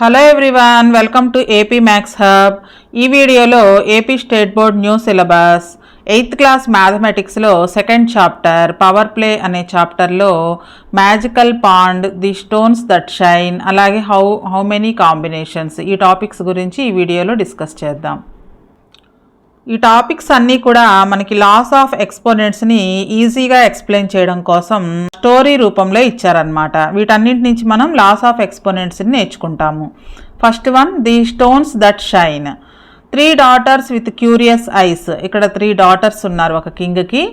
Hello everyone, welcome to AP maths hub. ఈ వీడియోలో AP state board new syllabus 8th class మ్యాథమెటిక్స్లో second chapter power play అనే చాప్టర్లో magical pond, the stones that shine, అలాగే how many combinations, ఈ topics గురించి ఈ వీడియోలో డిస్కస్ చేద్దాం. ఈ టాపిక్స్ అన్నీ కూడా మనకి లాస్ ఆఫ్ ఎక్స్పోనెంట్స్ని ఈజీగా ఎక్స్ప్లెయిన్ చేయడం కోసం స్టోరీ రూపంలో ఇచ్చారనమాట. వీటన్నింటి నుంచి మనం లాస్ ఆఫ్ ఎక్స్పోనెంట్స్ని నేర్చుకుంటాము. First one, the stones that shine. 3 daughters with curious ice. ఇక్కడ 3 daughters ఉన్నారు ఒక కింగ్కి.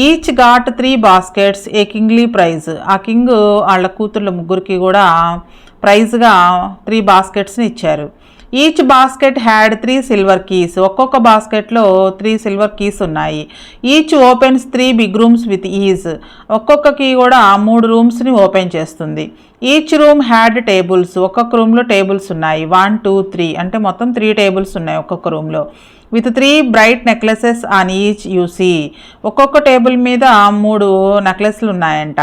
ఈచ్ గాట్ 3 baskets ఏ కింగ్లీ ప్రైజ్. ఆ కింగ్ వాళ్ళ కూతుర్ల ముగ్గురికి కూడా ప్రైజ్గా 3 basketsని ఇచ్చారు. Each basket had 3 silver keys. ఒక్కొక్క బాస్కెట్లో 3 silver keys ఉన్నాయి. Each opens 3 big rooms with is. ఒక్కొక్క కీ కూడా 3 రూమ్స్ని ఓపెన్ చేస్తుంది. Each room had tables. ఒక్కొక్క రూమ్లో టేబుల్స్ ఉన్నాయి. 1 2 3 అంటే మొత్తం 3 tables ఉన్నాయి ఒక్కొక్క రూమ్లో. With 3 bright necklaces on each you see. ఒక్కొక్క టేబుల్ మీద 3 నెక్లెస్లు ఉన్నాయంట.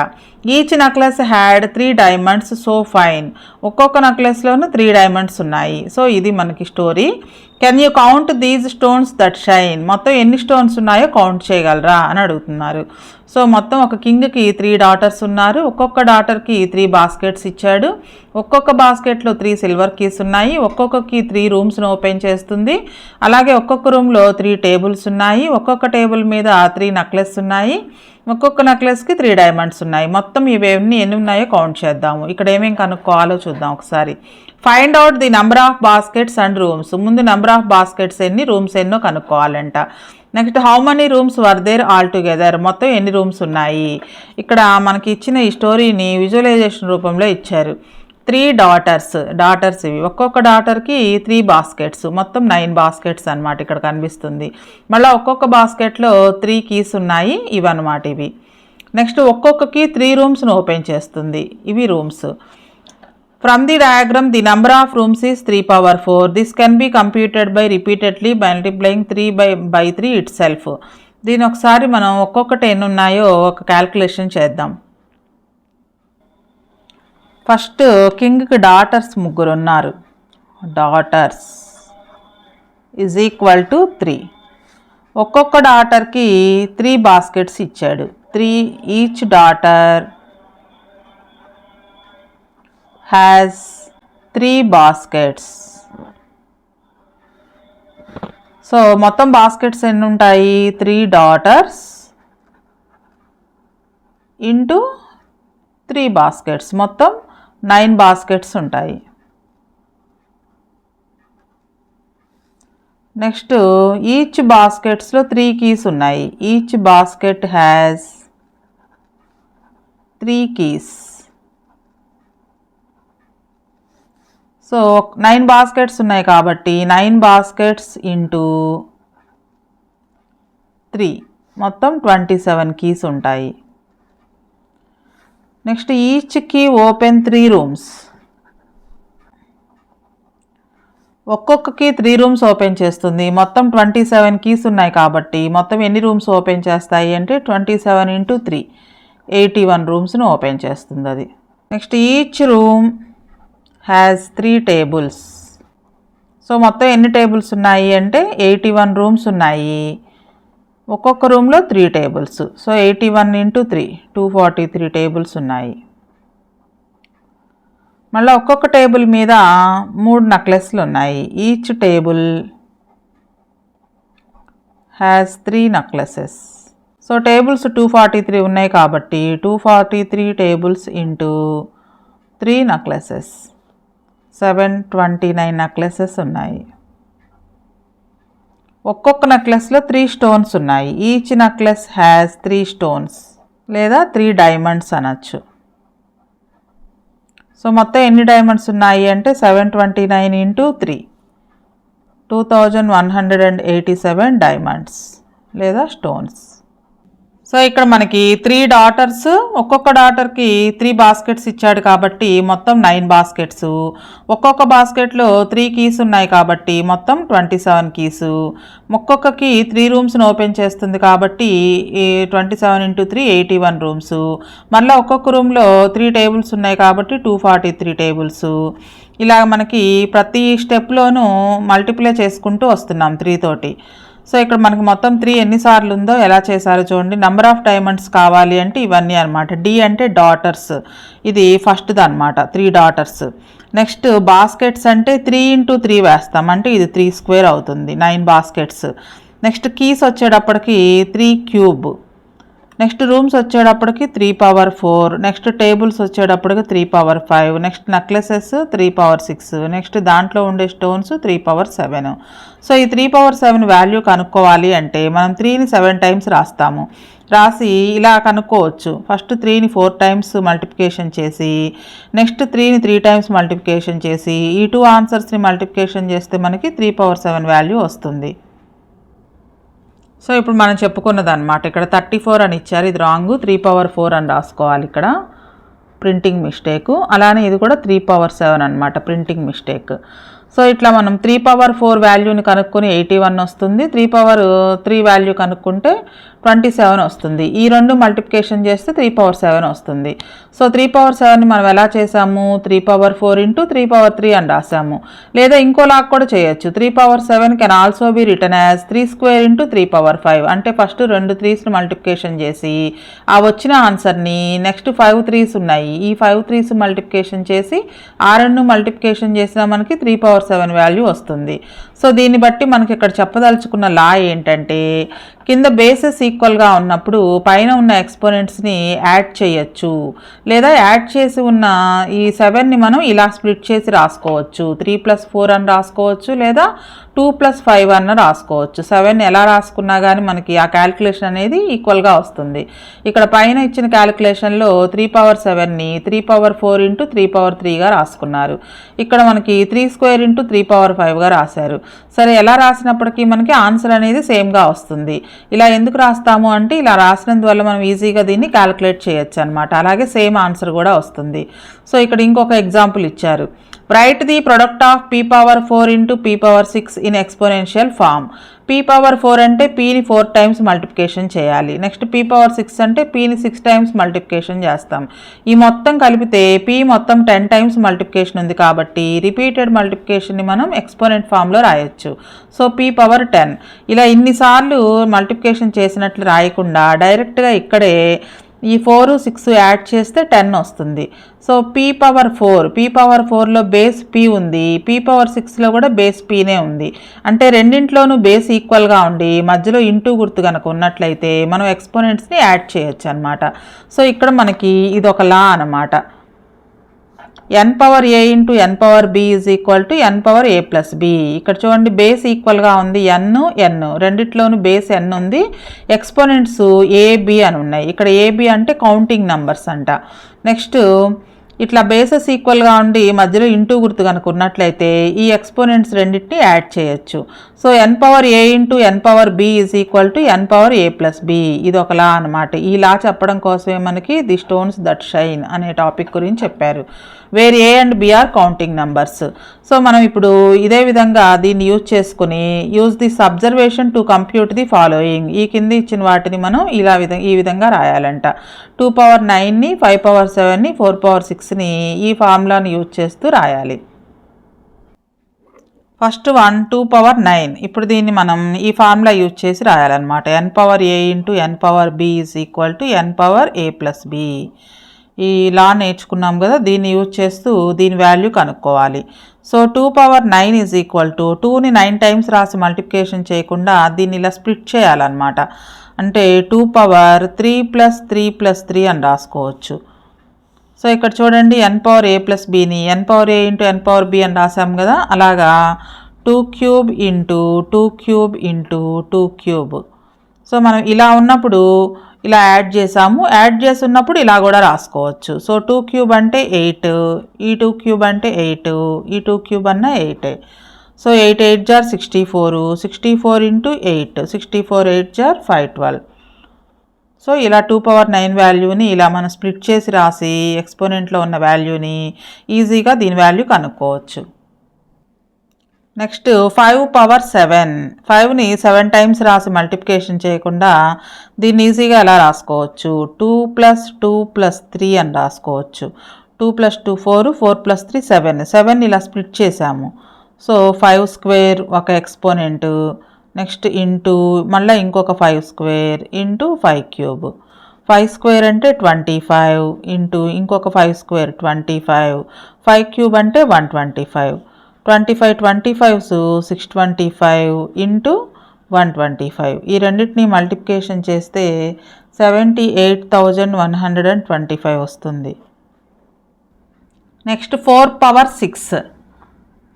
Each necklace had 3 diamonds so fine. ఒక్కొక్క నెక్లెస్లోనూ 3 diamonds ఉన్నాయి. సో ఇది మనకి story. Can you count these stones that shine. మొత్తం ఎన్ని స్టోన్స్ ఉన్నాయో కౌంట్ చేయగలరా అని అడుగుతున్నారు. సో మొత్తం ఒక కింగ్కి 3 daughters ఉన్నారు. ఒక్కొక్క డాటర్కి 3 baskets ఇచ్చాడు. ఒక్కొక్క బాస్కెట్లో 3 silver keys ఉన్నాయి. ఒక్కొక్కకి 3 రూమ్స్ను ఓపెన్ చేస్తుంది. అలాగే ఒక్కొక్క రూమ్లో 3 tables ఉన్నాయి. ఒక్కొక్క టేబుల్ మీద 3 necklaces ఉన్నాయి. ఒక్కొక్క నెక్లెస్కి 3 diamonds ఉన్నాయి. మొత్తం ఇవన్నీ ఎన్ని ఉన్నాయో కౌంట్ చేద్దాము. ఇక్కడ ఏమేమి కనుక్కోవాలో చూద్దాం ఒకసారి. Find out the number of baskets and rooms. ముందు నెంబర్ ఆఫ్ బాస్కెట్స్ ఎన్ని, రూమ్స్ ఎన్నో కనుక్కోవాలంట. Next how many rooms were there all together. మొత్తం ఎన్ని రూమ్స్ ఉన్నాయి. ఇక్కడ మనకి ఇచ్చిన ఈ స్టోరీని విజువలైజేషన్ రూపంలో ఇచ్చారు. 3 daughters ఇవి. ఒక్కొక్క డాటర్కి 3 baskets, మొత్తం 9 baskets అనమాట ఇక్కడ కనిపిస్తుంది. మళ్ళీ ఒక్కొక్క బాస్కెట్లో 3 keys ఉన్నాయి. ఇవన్నమాట ఇవి. నెక్స్ట్ ఒక్కొక్కకి 3 రూమ్స్ను ఓపెన్ చేస్తుంది. ఇవి rooms. From the diagram the number of rooms is 3 power 4. This can be computed by repeatedly multiplying 3 by 3 it self. దీని ఒకసారి మనం ఒక్కొక్కటి ఎన్ని ఉన్నాయో ఒక క్యాల్కులేషన్ చేద్దాం. ఫస్ట్ కింగ్కి డాటర్స్ 3 ఉన్నారు. Daughters is equal to 3. ఒక్కొక్క డాటర్కి 3 baskets ఇచ్చాడు. 3 each daughter has 3 baskets. So మొత్తం బాస్కెట్స్ ఎన్ని ఉంటాయి? 3 daughters ఇంటూ 3 baskets, మొత్తం 9 baskets ఉంటాయి. నెక్స్ట్ ఈచ్ బాస్కెట్స్లో 3 keys ఉన్నాయి. Each basket has 3 keys. So 9 baskets ఉన్నాయి కాబట్టి 9 baskets ఇంటూ 3 మొత్తం 27 keys ఉంటాయి. నెక్స్ట్ ఈచ్కి ఓపెన్ 3 rooms. ఒక్కొక్కకి 3 rooms ఓపెన్ చేస్తుంది. మొత్తం 27 keys ఉన్నాయి కాబట్టి మొత్తం ఎన్ని రూమ్స్ ఓపెన్ చేస్తాయి అంటే 27 ఇంటూ 3 81 రూమ్స్ను ఓపెన్ చేస్తుంది అది. Next each room has 3 tables. So మొత్తం ఎన్ని టేబుల్స్ ఉన్నాయి అంటే 81 రూమ్స్ ఉన్నాయి. ఒక్కొక్క రూమ్లో 3 tables. సో 81 ఇంటూ 3 243 tables ఉన్నాయి. మళ్ళీ ఒక్కొక్క టేబుల్ మీద 3 నెక్లెస్లు ఉన్నాయి. Each table has 3 necklaces. So tables 243 ఉన్నాయి కాబట్టి 243 tables ఇంటూ 3 necklaces 729 necklaces ఉన్నాయి. ఒక్కొక్క నెక్లెస్లో 3 stones ఉన్నాయి. ఈచ్ నెక్లెస్ హ్యాస్ 3 stones లేదా 3 diamonds అనొచ్చు. సో మొత్తం ఎన్ని డైమండ్స్ ఉన్నాయి అంటే 729 ఇంటూ 3 2187 diamonds లేదా స్టోన్స్. సో ఇక్కడ మనకి 3 daughters, ఒక్కొక్క డాటర్కి 3 baskets ఇచ్చాడు కాబట్టి మొత్తం 9 baskets. ఒక్కొక్క బాస్కెట్లో 3 keys ఉన్నాయి కాబట్టి మొత్తం 27 keys. ఒక్కొక్కకి 3 రూమ్స్ను ఓపెన్ చేస్తుంది కాబట్టి 27 ఇంటూ 3 81 రూమ్స్. మళ్ళీ ఒక్కొక్క రూమ్లో 3 tables ఉన్నాయి కాబట్టి 243 tables. ఇలా మనకి ప్రతి స్టెప్లోనూ మల్టిప్లై చేసుకుంటూ వస్తున్నాం 3 తోటి. సో ఇక్కడ మనకి మొత్తం 3 ఎన్నిసార్లు ఉందో ఎలా చేశారో చూడండి. నెంబర్ ఆఫ్ డైమండ్స్ కావాలి అంటే ఇవన్నీ అనమాట. డి అంటే డాటర్స్, ఇది ఫస్ట్ది అనమాట, 3 డాటర్స్. నెక్స్ట్ బాస్కెట్స్ అంటే 3 into 3 వేస్తాం, అంటే ఇది 3 స్క్వేర్ అవుతుంది, 9 బాస్కెట్స్. నెక్స్ట్ కీస్ వచ్చేటప్పటికి 3 క్యూబ్. నెక్స్ట్ రూమ్స్ వచ్చేటప్పటికి 3 power 4. నెక్స్ట్ టేబుల్స్ వచ్చేటప్పటికి 3 power 5. Next necklaces 3 power 6. Next దాంట్లో ఉండే స్టోన్స్ 3 power 7. సో ఈ 3 power 7 వాల్యూ కనుక్కోవాలి అంటే మనం 3ని 7 టైమ్స్ రాస్తాము. రాసి ఇలా కనుక్కోవచ్చు. ఫస్ట్ 3ని 4 టైమ్స్ మల్టిప్లికేషన్ చేసి, నెక్స్ట్ 3ని 3 టైమ్స్ మల్టిప్లికేషన్ చేసి, ఈ 2 ఆన్సర్స్ని మల్టిప్లికేషన్ చేస్తే మనకి 3 power 7 వాల్యూ వస్తుంది. సో ఇప్పుడు మనం చెప్పుకున్నది అనమాట. ఇక్కడ 34 అని ఇచ్చారు, ఇది రాంగ్, 3 power 4 అని రాసుకోవాలి ఇక్కడ, ప్రింటింగ్ మిస్టేక్. అలానే ఇది కూడా 3 power 7 అనమాట, ప్రింటింగ్ మిస్టేక్. సో ఇట్లా మనం 3 power 4 వాల్యూని కనుక్కొని 81 వస్తుంది, 3 power 3 వాల్యూ కనుక్కుంటే 27 వస్తుంది. ఈ రెండు మల్టిప్లికేషన్ చేస్తే 3 power 7 వస్తుంది. సో 3 power 7ని మనం ఎలా చేసాము, 3 power 4 into 3 power 3 అని రాసాము. లేదా ఇంకోలాగా కూడా చేయొచ్చు, 3 power 7 can also be return as 3 square into 3 power 5. అంటే ఫస్ట్ 2 3స్ని మల్టిప్లికేషన్ చేసి ఆ వచ్చిన ఆన్సర్ని, నెక్స్ట్ 5 3s ఉన్నాయి, ఈ 5 3s మల్టిప్లికేషన్ చేసి ఆ రెండు మల్టిప్లికేషన్ చేసినా మనకి 3 power 7 వాల్యూ వస్తుంది. సో దీన్ని బట్టి మనకి ఇక్కడ చెప్పదలుచుకున్న లా ఏంటంటే, కింద బేసెస్ ఈక్వల్గా ఉన్నప్పుడు పైన ఉన్న ఎక్స్పోనెంట్స్ని యాడ్ చేయొచ్చు, లేదా యాడ్ చేసి ఉన్న ఈ 7ని మనం ఇలా స్ప్లిట్ చేసి రాసుకోవచ్చు. 3 + 4 అని రాసుకోవచ్చు, లేదా 2 + 5 అన్న రాసుకోవచ్చు. 7 ఎలా రాసుకున్నా కానీ మనకి ఆ క్యాలిక్యులేషన్ అనేది ఈక్వల్గా వస్తుంది. ఇక్కడ పైన ఇచ్చిన క్యాలిక్యులేషన్లో 3 power 7ని 3 power 4 into 3 power 3గా రాసుకున్నారు. ఇక్కడ మనకి 3 square into 3 power 5గా రాశారు. సరే, ఎలా రాసినప్పటికీ మనకి ఆన్సర్ అనేది సేమ్గా వస్తుంది. ఇలా ఎందుకు రాస్తాము అంటే, ఇలా రాసినందువల్ల మనం ఈజీగా దీన్ని క్యాలిక్యులేట్ చేయొచ్చు అనమాట. అలాగే సేమ్ ఆన్సర్ కూడా వస్తుంది. సో ఇక్కడ ఇంకొక ఎగ్జాంపుల్ ఇచ్చారు. Write the product of p power 4 into p power 6 in exponential form. p power 4 అంటే pని 4 టైమ్స్ మల్టిప్లికేషన్ చేయాలి. నెక్స్ట్ p power 6 అంటే pని 6 టైమ్స్ మల్టిప్లికేషన్ చేస్తాం. ఈ మొత్తం కలిపితే p మొత్తం 10 టైమ్స్ మల్టిప్లికేషన్ ఉంది కాబట్టి రిపీటెడ్ మల్టిప్లికేషన్ని మనం ఎక్స్పోనెంట్ ఫామ్లో రాయొచ్చు. సో p power 10 ఇలా ఇన్నిసార్లు మల్టిప్లికేషన్ చేసినట్లు రాయకుండా డైరెక్ట్గా ఇక్కడే ఈ 4 6 యాడ్ చేస్తే 10 వస్తుంది. సో p power 4లో బేస్ p ఉంది, p power 6లో కూడా బేస్ pనే ఉంది. అంటే రెండింట్లోనూ బేస్ ఈక్వల్గా ఉండి మధ్యలో ఇంటూ గుర్తు కనుక ఉన్నట్లయితే మనం ఎక్స్పోనెంట్స్ని యాడ్ చేయొచ్చు అనమాట. సో ఇక్కడ మనకి ఇది ఒక లా అనమాట. n power a into n power b is equal to n power a plus b. ఇక్కడ చూడండి, బేస్ ఈక్వల్గా ఉంది, n రెండిట్లోనూ బేస్ n ఉంది, ఎక్స్పోనెంట్స్ a b అని ఉన్నాయి. ఇక్కడ a b అంటే కౌంటింగ్ నంబర్స్ అంట. నెక్స్ట్ ఇట్లా బేసెస్ ఈక్వల్గా ఉండి మధ్యలో ఇంటూ గుర్తు కనుక ఉన్నట్లయితే ఈ ఎక్స్పోనెంట్స్ రెండింటిని యాడ్ చేయొచ్చు. So n power a into n power b is equal to n power a plus b. ఇది ఒక లా అనమాట. ఈ లా చెప్పడం కోసమే మనకి ది స్టోన్స్ దట్ షైన్ అనే టాపిక్ గురించి చెప్పారు, where a and b are counting numbers. So మనం ఇప్పుడు ఇదే విధంగా దీన్ని యూజ్ చేసుకుని use this observation to compute the following. ఈ కింద ఇచ్చిన వాటిని మనం ఈ విధంగా రాయాలంట. 2 power 9ని 5 power 7ని 4 power 6ని ఈ ఫార్ములాని యూజ్ చేస్తూ రాయాలి. First 1 2 power 9. ఇప్పుడు దీన్ని మనం ఈ ఫార్ములా యూజ్ చేసి రాయాలన్నమాట. n power a into n power b is equal to n power a plus b. ఈ లా నేర్చుకున్నాం కదా, దీన్ని యూజ్ చేస్తూ దీని వాల్యూ కనుక్కోవాలి. So 2 power 9 is equal to 2ని 9 టైమ్స్ రాసి మల్టిప్లికేషన్ చేయకుండా దీన్ని ఇలా స్ప్లిట్ చేయాలన్నమాట. అంటే 2 power 3 plus 3 plus 3 అని రాసుకోవచ్చు. సో ఇక్కడ చూడండి, n power a plus bని n power a into n power b అని రాసాం కదా, అలాగా 2 cube into 2 cube into 2 cube. So మనం ఇలా ఉన్నప్పుడు ఇలా యాడ్ చేసాము, యాడ్ చేసి ఉన్నప్పుడు ఇలా కూడా రాసుకోవచ్చు. సో 2 cube అంటే 8, ఈ 2 cube అంటే 8, ఈ 2 cube అన్న 8. So 8 8 jar 64, 64 into 8, 64 8 jar 512. So ఇలా 2 power 9 వాల్యూని ఇలా మనం స్ప్లిట్ చేసి రాసి ఎక్స్పోనెంట్లో ఉన్న వాల్యూని ఈజీగా దీని వాల్యూ కనుక్కోవచ్చు. Next 5 power 7. 5ని 7 టైమ్స్ రాసి మల్టిప్లికేషన్ చేయకుండా దీన్ని ఈజీగా ఎలా రాసుకోవచ్చు, 2 plus 2 plus 3 అని రాసుకోవచ్చు. 2 + 2 4, 4 + 3 7, 7 ఇలా స్ప్లిట్ చేసాము. సో 5 స్క్వేర్ ఒక ఎక్స్పోనెంట్, నెక్స్ట్ ఇంటూ మళ్ళీ ఇంకొక 5 స్క్వేర్ ఇంటూ 5 క్యూబ్. 5 స్క్వేర్ అంటే 25 ఇంటూ ఇంకొక 5 స్క్వేర్ 25, 5 క్యూబ్ అంటే 125, 25 25s 625 ఇంటూ 125. ఈ రెండింటిని మల్టిప్లికేషన్ చేస్తే 78,125 వస్తుంది. నెక్స్ట్ 4 పవర్ 6,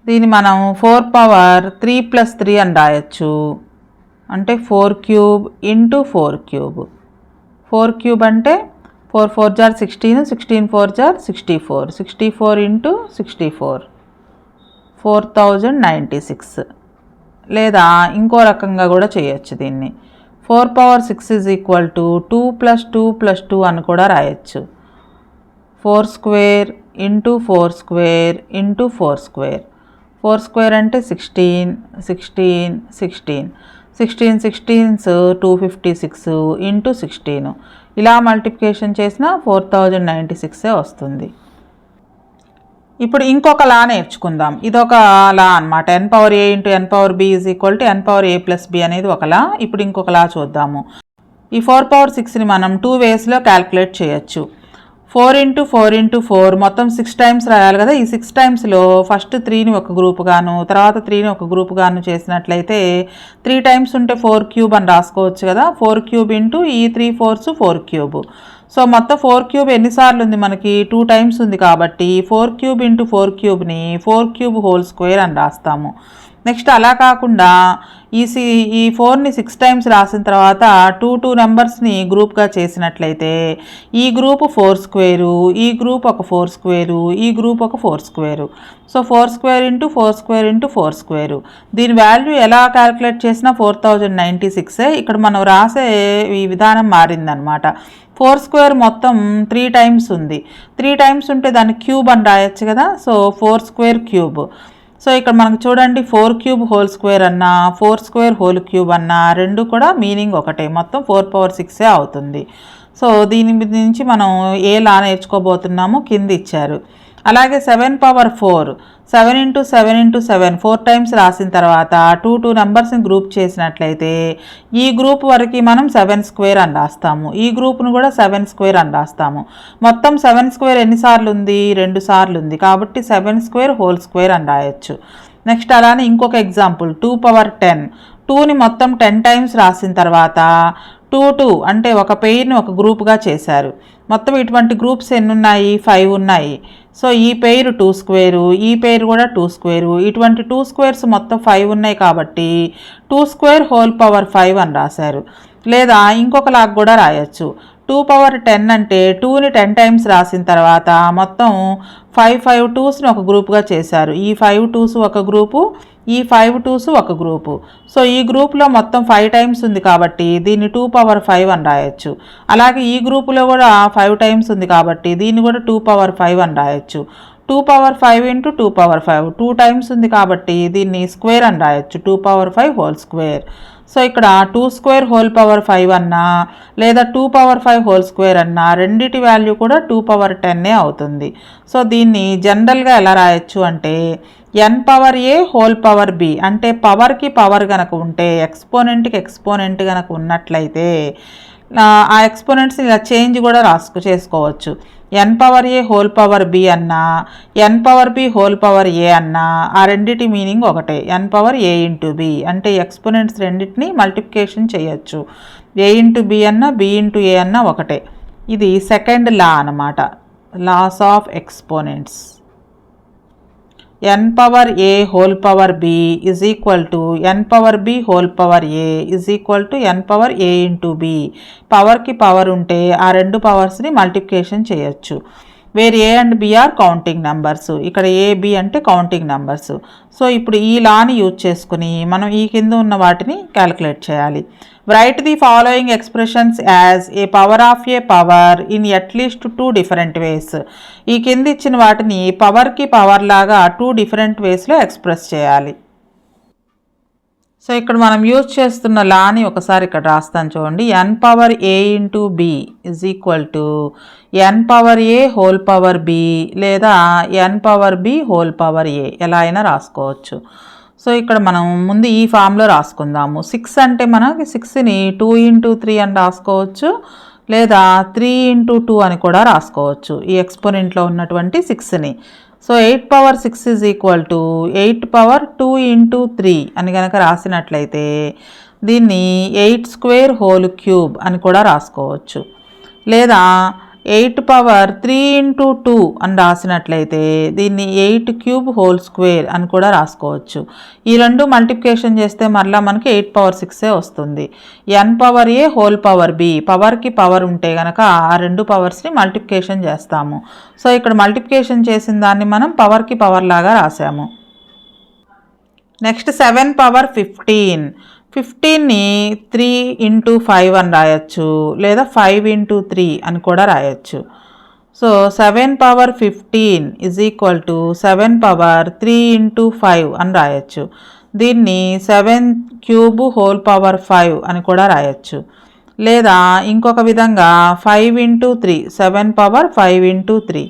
దీన్ని మనం 4 పవర్ 3 + 3 అని రాయొచ్చు. అంటే 4 క్యూబ్ ఇంటూ 4 క్యూబ్. 4 క్యూబ్ అంటే 4 4 * 16, 16 4 * 64, 64 ఇంటూ 64, 4096. లేదా ఇంకో రకంగా కూడా చేయొచ్చు దీన్ని. 4 పవర్ 6 = 2 + 2 + 2 అని కూడా రాయొచ్చు. 4 square into 4 square into 4 square. 4 square అంటే 16, 16, 16, 16 16s 256 ఇంటూ 16. ఇలా మల్టిప్లికేషన్ చేసిన 4096 వస్తుంది. ఇప్పుడు ఇంకొక లా నేర్చుకుందాం. ఇదొక లా అనమాట. n power a into n power b = n power a + b అనేది ఒక లా. ఇప్పుడు ఇంకొక లా చూద్దాము. ఈ 4 పవర్ 6ని మనం 2 వేస్లో క్యాల్కులేట్ చేయొచ్చు. 4 ఇంటూ 4 ఇంటూ 4 మొత్తం 6 టైమ్స్ రాయాలి కదా. ఈ 6 టైమ్స్లో ఫస్ట్ 3ని ఒక గ్రూప్ గాను, తర్వాత 3ని ఒక గ్రూప్ గాను చేసినట్లయితే 3 టైమ్స్ ఉంటే 4 క్యూబ్ అని రాసుకోవచ్చు కదా. 4 క్యూబ్ ఇంటూ ఈ 3 4s 4 క్యూబ్. సో మొత్తం 4 క్యూబ్ ఎన్నిసార్లు ఉంది మనకి? 2 టైమ్స్ ఉంది కాబట్టి 4 cube into 4 క్యూబ్ని 4 cube whole square అని రాస్తాము. నెక్స్ట్ అలా కాకుండా ఈ 4ని 6 టైమ్స్ రాసిన తర్వాత 2 నెంబర్స్ని గ్రూప్గా చేసినట్లయితే ఈ గ్రూప్ 4 స్క్వేరు, ఈ గ్రూప్ ఒక 4 స్క్వేరు, ఈ గ్రూప్ ఒక 4 square. So 4 square into 4 square into 4 square. దీని వాల్యూ ఎలా క్యాల్కులేట్ చేసినా 4096. ఇక్కడ మనం రాసే ఈ విధానం మారిందనమాట. 4 స్క్వేర్ మొత్తం 3 టైమ్స్ ఉంది. 3 టైమ్స్ ఉంటే దాన్ని క్యూబ్ అని రాయొచ్చు కదా. So 4 square cube. సో ఇక్కడ మనకు చూడండి 4 క్యూబ్ హోల్ స్క్వేర్ అన్నా 4 స్క్వేర్ హోల్ క్యూబ్ అన్నా రెండు కూడా మీనింగ్ ఒకటే. మొత్తం 4 పవర్ 6 అవుతుంది. సో దీని నుంచి మనం ఏ లా నేర్చుకోబోతున్నామో కింద ఇచ్చారు. అలాగే 7 పవర్ 4, 7 ఇంటూ 7 ఇంటూ 7 4 టైమ్స్ రాసిన తర్వాత 2 నెంబర్స్ని గ్రూప్ చేసినట్లయితే ఈ గ్రూప్ వరకు మనం 7 స్క్వేర్ అని రాస్తాము. ఈ గ్రూప్ను కూడా 7 స్క్వేర్ అని రాస్తాము. మొత్తం 7 స్క్వేర్ ఎన్నిసార్లు ఉంది? 2 సార్లు ఉంది కాబట్టి 7 స్క్వేర్ హోల్ స్క్వేర్ అని రాయొచ్చు. నెక్స్ట్ అలానే ఇంకొక ఎగ్జాంపుల్ 2 పవర్ 10, 2ని మొత్తం 10 టైమ్స్ రాసిన తర్వాత 2 2 అంటే ఒక పెయిర్ని ఒక గ్రూప్గా చేశారు. మొత్తం ఇటువంటి గ్రూప్స్ ఎన్ని ఉన్నాయి? 5 ఉన్నాయి. సో ఈ పెయిర్ 2 స్క్వేరు, ఈ పెయిర్ కూడా 2 స్క్వేరు. ఇటువంటి 2 స్క్వేర్స్ మొత్తం 5 ఉన్నాయి కాబట్టి 2 స్క్వేర్ హోల్ పవర్ 5 అని రాశారు. లేదా ఇంకొకలాగా కూడా రాయొచ్చు. 2 పవర్ 10 అంటే 2ని 10 టైమ్స్ రాసిన తర్వాత మొత్తం 5 2స్ని ఒక గ్రూప్గా చేశారు. ఈ 5 2s ఒక గ్రూపు, ఈ 5 2s ఒక గ్రూపు. సో ఈ గ్రూప్లో మొత్తం 5 టైమ్స్ ఉంది కాబట్టి దీన్ని 2 పవర్ 5 అని రాయొచ్చు. అలాగే ఈ గ్రూపులో కూడా 5 టైమ్స్ ఉంది కాబట్టి దీన్ని కూడా 2 పవర్ 5 అని రాయొచ్చు. 2 పవర్ 5 ఇంటూ 2 పవర్ 5 2 టైమ్స్ ఉంది కాబట్టి దీన్ని స్క్వేర్ అని రాయొచ్చు. 2 పవర్ 5 హోల్ స్క్వేర్. సో ఇక్కడ 2 స్క్వేర్ హోల్ పవర్ 5 అన్నా లేదా 2 పవర్ 5 హోల్ స్క్వేర్ అన్నా రెండిటి వాల్యూ కూడా 2 పవర్ 10 అవుతుంది. సో దీన్ని జనరల్గా ఎలా రాయొచ్చు అంటే n power a whole power b. అంటే పవర్కి పవర్ కనుక ఉంటే ఎక్స్పోనెంట్కి ఎక్స్పోనెంట్ కనుక ఉన్నట్లయితే ఆ ఎక్స్పోనెంట్స్ ఇలా చేంజ్ కూడా చేసుకోవచ్చు. n power a whole power b అన్నా n power b whole power a అన్నా ఆ రెండిటి మీనింగ్ ఒకటే. n power a into b అంటే ఎక్స్పోనెంట్స్ రెండింటిని మల్టిప్లికేషన్ చేయొచ్చు. a ఇంటూ b అన్నా b ఇంటూ a అన్నా ఒకటే. ఇది సెకండ్ లా అన్నమాట, laws of exponents. n power a whole power b is equal to n power b whole power a is equal to n power a into b. పవర్కి power ఉంటే ఆ రెండు పవర్స్ని multiplication చేయొచ్చు. Where a and b are counting numbers. ఇక్కడ a b అంటే counting numbers. So ఇప్పుడు ఈ లాని యూజ్ చేసుకుని మనం ఈ కింద ఉన్న వాటిని క్యాలిక్యులేట్ చేయాలి. Right the following expressions as a power of A power in at least 2 different ways. ఈ కింద ఇచ్చిన వాటిని పవర్కి పవర్ లాగా 2 డిఫరెంట్ వేస్లో ఎక్స్ప్రెస్ చేయాలి. సో ఇక్కడ మనం యూజ్ చేస్తున్న లాని ఒకసారి ఇక్కడ రాస్తాను చూడండి. n power a into b is equal to n power a whole power b లేదా n power b whole power a, ఎలా అయినా రాసుకోవచ్చు. సో ఇక్కడ మనం ముందు ఈ ఫామ్లో రాసుకుందాము. 6 అంటే మనకి 6ని 2 ఇంటూ 3 అని రాసుకోవచ్చు, లేదా 3 ఇంటూ 2 అని కూడా రాసుకోవచ్చు ఈ ఎక్స్పోనెంట్లో ఉన్నటువంటి 6ని. So 8 power 6 is equal to 8 power 2 into 3 అని కనుక రాసినట్లయితే దీన్ని 8 స్క్వేర్ హోల్ క్యూబ్ అని కూడా రాసుకోవచ్చు, లేదా 8 పవర్ 3 ఇంటూ 2 అని రాసినట్లయితే దీన్ని 8 క్యూబ్ హోల్ స్క్వేర్ అని కూడా రాసుకోవచ్చు. ఈ రెండు మల్టిప్లికేషన్ చేస్తే మరలా మనకి 8 పవర్ 6 వస్తుంది. n power a whole power b, పవర్కి పవర్ ఉంటే కనుక ఆ రెండు పవర్స్ని మల్టిప్లికేషన్ చేస్తాము. సో ఇక్కడ మల్టిప్లికేషన్ చేసిన దాన్ని మనం పవర్కి పవర్ లాగా రాసాము. నెక్స్ట్ 7 పవర్ 15, 15ని 3 ఇంటూ 5 అని రాయొచ్చు, లేదా 5 ఇంటూ 3 అని కూడా రాయొచ్చు. So 7 power 15 is equal to 7 power 3 into 5 అని రాయొచ్చు. దీన్ని 7 క్యూబ్ హోల్ పవర్ 5 అని కూడా రాయొచ్చు, లేదా ఇంకొక విధంగా 5 into 3, 7 power 5 into 3.